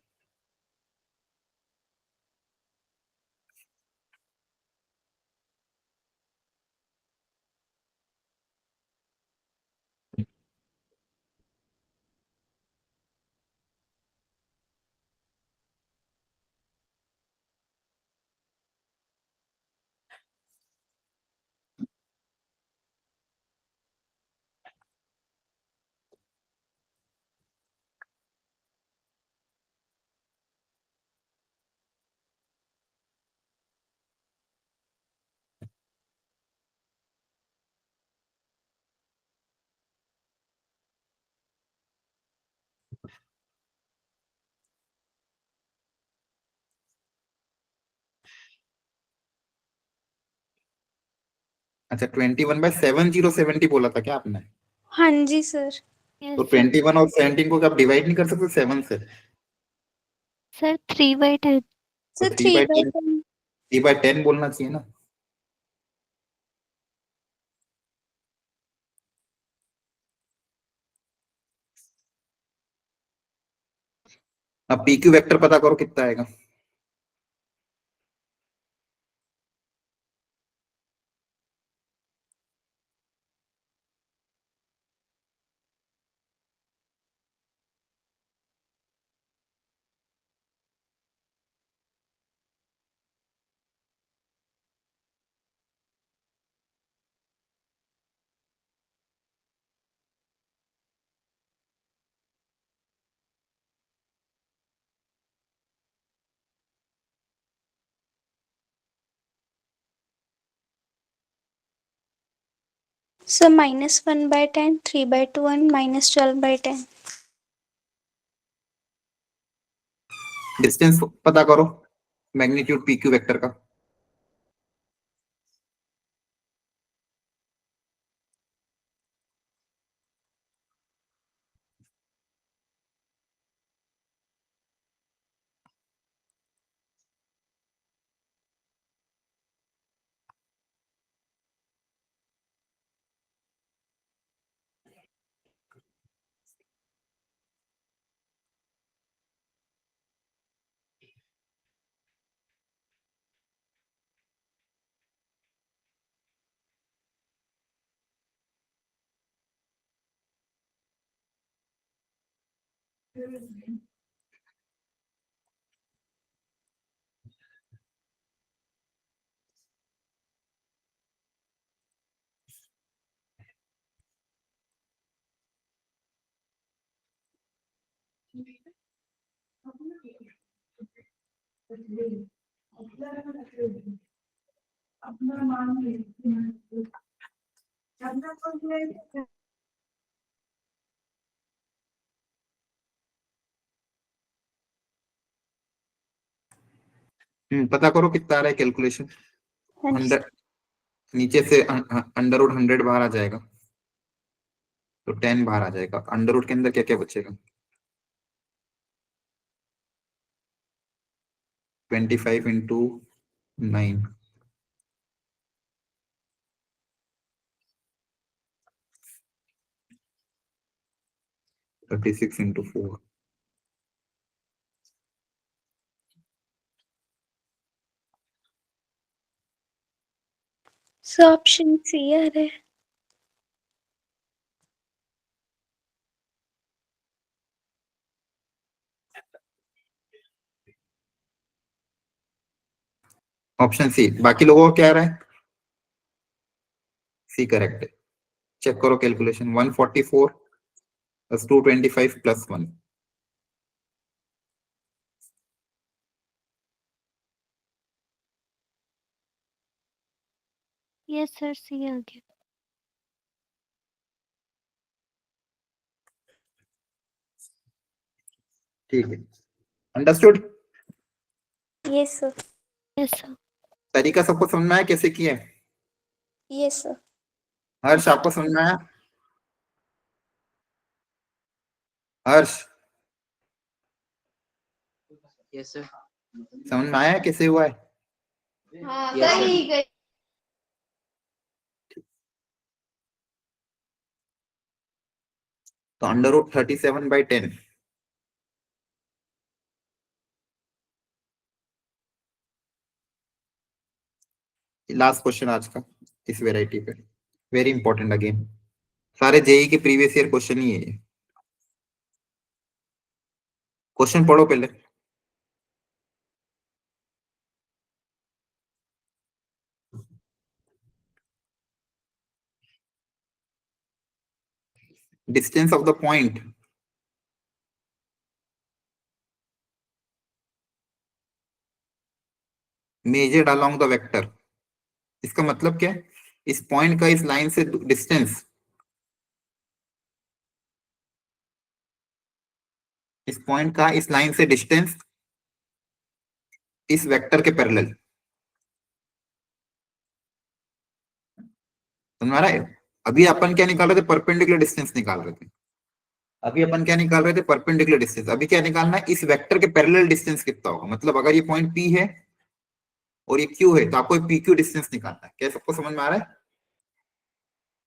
अच्छा, 21/70 बोला था क्या आपने? हाँ जी सर। तो यस 21 और 17 को क्या आप डिवाइड नहीं कर सकते 7 से? सर 3/10। तो सर 3/10, 3/10। 3/10 बोलना चाहिए ना। अब पी क्यू वेक्टर पता करो कितना आएगा। Sir -1/10, 3/2 and -12/10। डिस्टेंस पता करो, मैग्नीट्यूड पी क्यू वेक्टर का। पता करो कितना आ रहा है कैलकुलेशन। हाँ जी। 100 नीचे से अंडर रूट 100 बाहर आ जाएगा, तो 10 बाहर आ जाएगा। अंडर रूट के अंदर क्या क्या बचेगा? 25 into 9 36 into 4 so option C आ रहा है। Option C. बाकी लोगों को क्या आ रहा है? सी करेक्ट है। चेक करो calculation. 144 plus 225 plus 1। Yes sir C आ गया। ठीक है, understood. Yes sir. Yes sir. तरीका सबको समझ में आया कैसे किया है? Yes sir. हर्ष आपको समझ में आया? हर्ष यस सर। समझ में आया कैसे हुआ है? Yes sir. तो √37/10 लास्ट क्वेश्चन आज का इस वेराइटी पे। वेरी इंपॉर्टेंट अगेन, सारे जेई के प्रीवियस ईयर क्वेश्चन ही है ये। क्वेश्चन पढ़ो पहले। Distance of the point measured along the vector. इसका मतलब क्या है? इस पॉइंट का इस लाइन से डिस्टेंस, इस पॉइंट का इस लाइन से डिस्टेंस इस वेक्टर के पैरेलल। समझ आ रहा है? अभी अपन क्या निकाल रहे थे? परपेंडिकुलर डिस्टेंस निकाल रहे थे। अभी अपन क्या निकाल रहे थे? Perpendicular distance. अभी क्या निकालना है? इस वेक्टर के पैरेलल डिस्टेंस कितना होगा। मतलब अगर ये पॉइंट P है और ये Q है तो आपको PQ डिस्टेंस निकालना है। क्या सबको समझ में आ रहा है?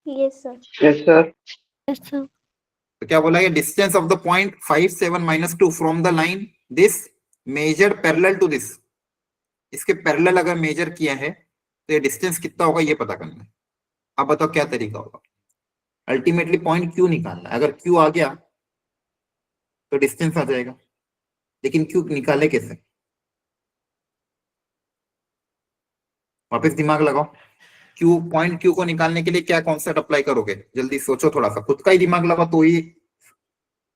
Yes sir. Yes sir. Yes sir. तो क्या बोला? ये distance of the point 57 - 2 from the line this measured parallel to this. इसके पैरेलल अगर मेजर किया है तो ये डिस्टेंस कितना होगा ये पता करना है। अब बताओ क्या तरीका होगा? अल्टीमेटली पॉइंट Q निकालना है। अगर Q आ गया तो डिस्टेंस आ जाएगा, लेकिन Q निकाले कैसे? वापस दिमाग लगाओ। पॉइंट Q को निकालने के लिए क्या कॉन्सेप्ट अप्लाई करोगे? जल्दी सोचो, थोड़ा सा खुद का ही दिमाग लगाओ तो ही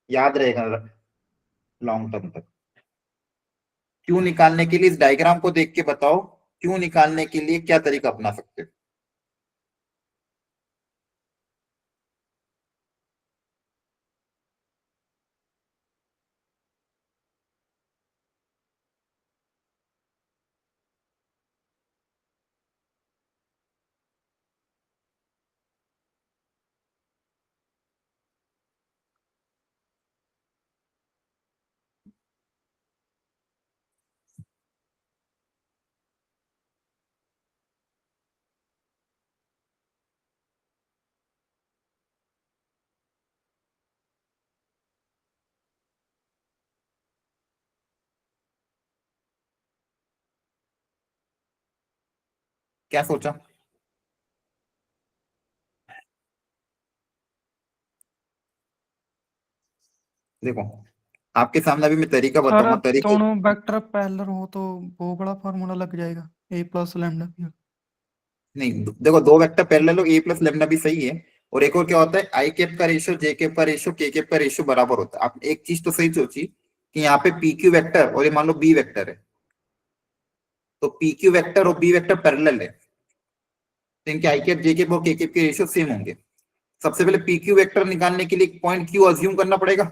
याद रहेगा लॉन्ग टर्म तक। Q निकालने के लिए इस डायग्राम को देख के बताओ, Q निकालने के लिए क्या तरीका अपना सकते हो? क्या सोचा? देखो आपके सामने अभी मैं तरीका सर बताऊंगा। अब तरीका दोनों वेक्टर पैरेलल हो तो वो बड़ा फॉर्मूला लग जाएगा a प्लस लैम्डा p। नहीं, देखो दो वेक्टर पैरेलल हो, a प्लस लेमडा भी सही है। और एक और क्या होता है? आई कैप का रेशियो, जे कैप का रेशियो, के कैप का रेशियो बराबर होता है। आप एक चीज तो सही सोची कि यहाँ पे पी क्यू वेक्टर और ये मान लो बी वेक्टर है, तो पी क्यू वेक्टर और बी वेक्टर पैरेलल है, तो इनके आई कैप, जे कैप और के कैप के रेशियो सेम होंगे। सबसे पहले पी क्यू वेक्टर निकालने के लिए पॉइंट क्यू अज्यूम करना पड़ेगा,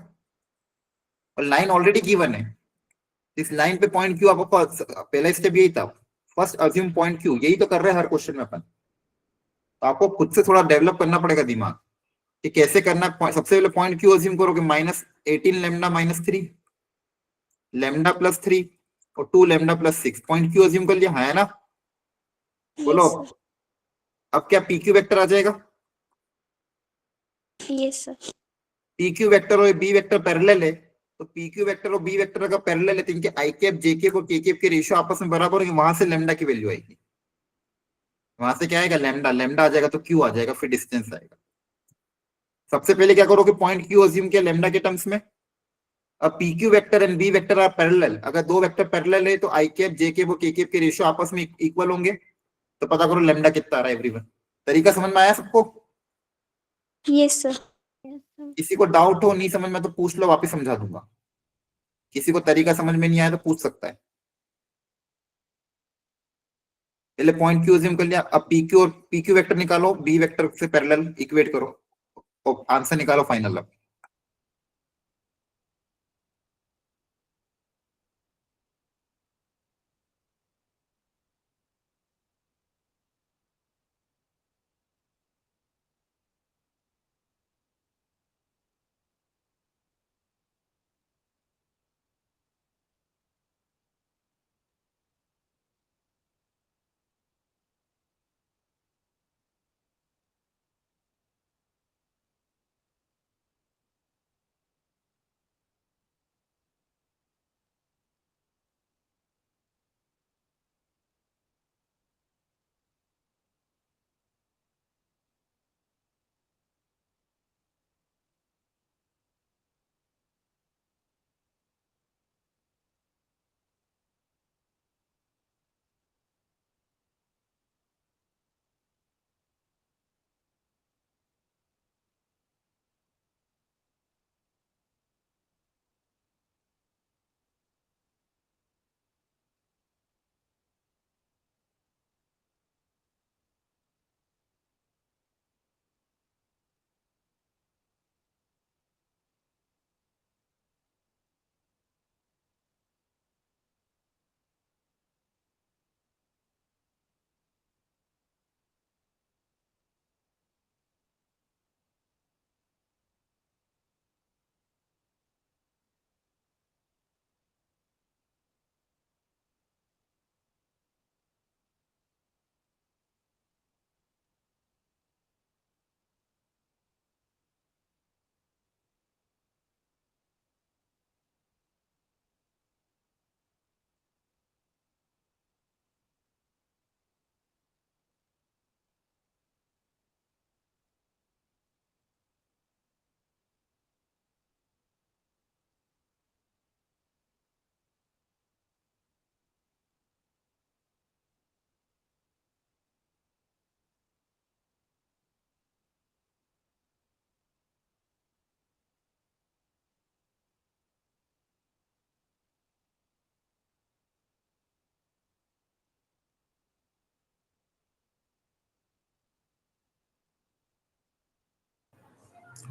और लाइन ऑलरेडी गिवन है। इस लाइन पे पॉइंट क्यू, आपको पहला स्टेप यही था, फर्स्ट अज्यूम पॉइंट क्यू। यही तो कर रहे हैं हर क्वेश्चन में अपन। तो आपको खुद से थोड़ा डेवलप करना पड़ेगा दिमाग कि कैसे करना है। सबसे पहले पॉइंट क्यू अज्यूम करोगे -18 लेमडा -3 लेमडा +3 और 2 लेमडा +6। पॉइंट क्यू अज्यूम कर लिया है ना? बोलो Yes, sir. अब क्या पी क्यू वेक्टर आ जाएगा? Yes, sir. P Q vector और बी वेक्टर पैरेलल है, तो पी क्यू वेक्टर और बी वेक्टर अगर पैरेलल है तो इनके आई कैप जे कैप और के कैप के रेशियो आपस में बराबर होंगे, वहां से लेमडा की वैल्यू आएगी। वहां से क्या आएगा? लेमडा। लेमडा आ जाएगा तो क्यू आ जाएगा, फिर डिस्टेंस आएगा। सबसे पहले क्या करोगे? पॉइंट क्यू अज्यूम किया लेमडा के टर्म्स में। अब P Q vector and B vector are parallel, अगर दो वेक्टर पैरेलल है तो आई कैप जे कैप और के कैप के रेशियो आपस में इक्वल होंगे, तो पता करो लेमडा कितना आ रहा है एवरीवन। तरीका समझ में आया सबको? Yes, sir. Yes, sir. किसी को डाउट हो नहीं समझ में तो पूछ लो, वापस समझा दूंगा। किसी को तरीका समझ में नहीं आया तो पूछ सकता है। पहले पॉइंट क्यू अज्यूम कर लिया, अब पी क्यू और पी क्यू वेक्टर निकालो, बी वेक्टर से पैरेलल इक्वेट करो और आंसर निकालो फाइनल। अब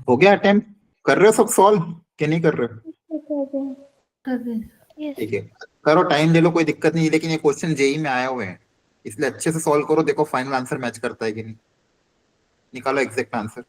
हो गया अटेम्प्ट? कर रहे हो सब सॉल्व कि नहीं कर रहे हो? कर रहे हैं। Yes. ठीक है, करो, टाइम ले लो, कोई दिक्कत नहीं है, लेकिन ये क्वेश्चन जेई में आए हुए हैं इसलिए अच्छे से सॉल्व करो, देखो फाइनल आंसर मैच करता है कि नहीं। निकालो एग्जैक्ट आंसर।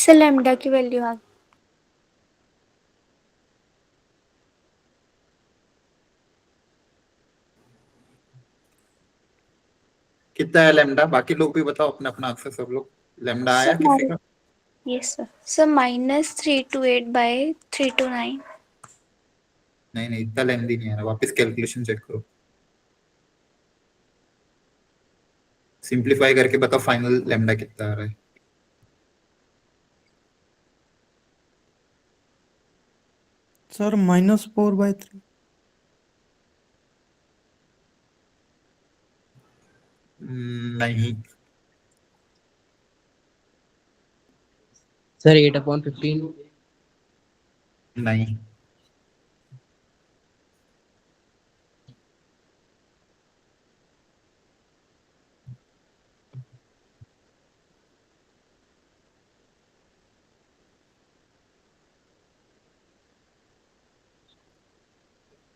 सर लैम्डा की वैल्यू आ गई। कितना है लैम्डा? बाकी लोग भी बताओ अपना अपना आंसर, सब लोग। लैम्डा आया सर किसी का? Yes sir. सर -328/329। नहीं नहीं, इतना लेंदी नहीं है, वापस कैलकुलेशन चेक करो, सिंपलीफाई करके बताओ फाइनल लैम्डा कितना आ रहा है। सर -4/3। नहीं। सर 8/15। नहीं।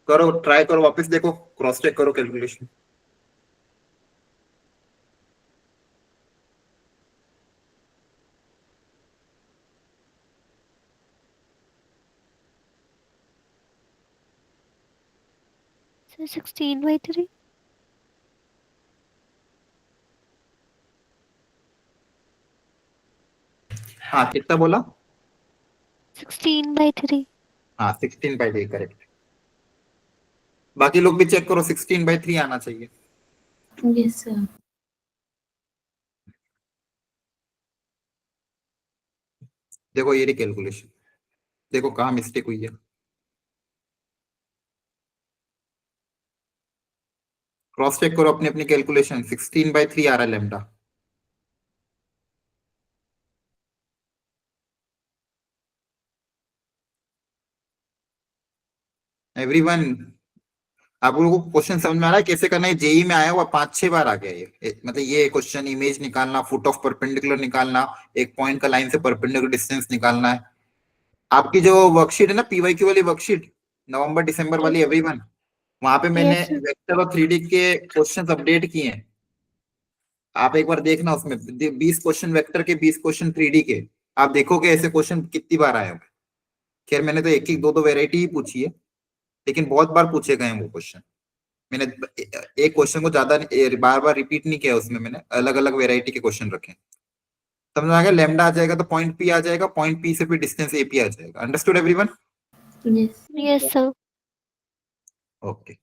करो, ट्राई करो, वापस देखो, क्रॉस चेक करो कैलकुलेशन। सर 16/3। हाँ, कितना बोला? 16/3। हाँ, 16/3 करेक्ट। बाकी लोग भी चेक करो, 16/3 आना चाहिए। Yes sir. देखो ये रही कैलकुलेशन, देखो कहाँ मिस्टेक हुई है। क्रॉस चेक करो अपनी अपनी कैलकुलेशन, 16/3 आ रहा है लैम्डा। एवरीवन, आप लोगों को क्वेश्चन समझ में आ रहा है कैसे करना है? जेई में आया हुआ 5-6 बार आ गया मतलब ये क्वेश्चन, इमेज निकालना, फुट ऑफ परपेंडिकुलर निकालना, एक पॉइंट का लाइन से परपेंडिकुलर डिस्टेंस निकालना है। आपकी जो वर्कशीट है ना, पीवाईक्यू वाली वर्कशीट, नवंबर दिसंबर वाली, एवरीवन, वहां पे मैंने Yes, sir. वेक्टर और 3D के क्वेश्चंस अपडेट किए हैं। आप एक बार देखना, उसमें 20 क्वेश्चन वेक्टर के, 20 क्वेश्चन 3D के। आप देखोगे ऐसे क्वेश्चन कितनी बार आए होंगे। खैर मैंने तो एक एक दो दो वेराइटी ही पूछी है, लेकिन बहुत बार पूछे गए हैं वो क्वेश्चन। मैंने एक क्वेश्चन को ज्यादा बार बार रिपीट नहीं किया, उसमें मैंने अलग अलग वेराइटी के क्वेश्चन रखे। समझ आ गया? लैम्डा आ जाएगा तो पॉइंट पी आ जाएगा, पॉइंट पी से फिर डिस्टेंस एपी आ जाएगा। Understood everyone? Yes Yes, sir. Okay,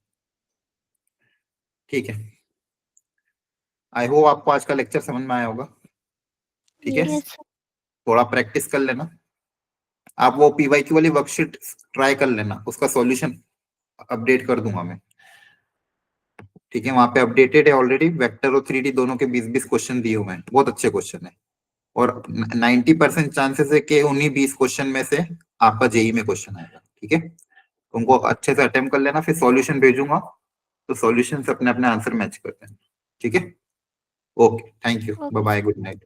ठीक है। आई होप आपको आज का लेक्चर समझ में आया होगा। ठीक है, Yes, sir. थोड़ा प्रैक्टिस कर लेना। आप वो पीवाईक्यू वाली वर्कशीट ट्राई कर लेना, उसका सॉल्यूशन अपडेट कर दूंगा मैं। ठीक है, वहां पे अपडेटेड है ऑलरेडी, वेक्टर और 3D दोनों के 20-20 क्वेश्चन दिए हुए हैं, बहुत अच्छे क्वेश्चन है। और 90% चांसेस है कि उन्हीं 20 क्वेश्चन में से आपका जेई में क्वेश्चन आएगा। ठीक है, उनको अच्छे से अटेम्प्ट कर लेना, फिर सॉल्यूशन भेजूंगा, तो सॉल्यूशन से अपने अपने आंसर मैच करते हैं। ठीक है, okay, thank you, bye Okay. Bye, good night.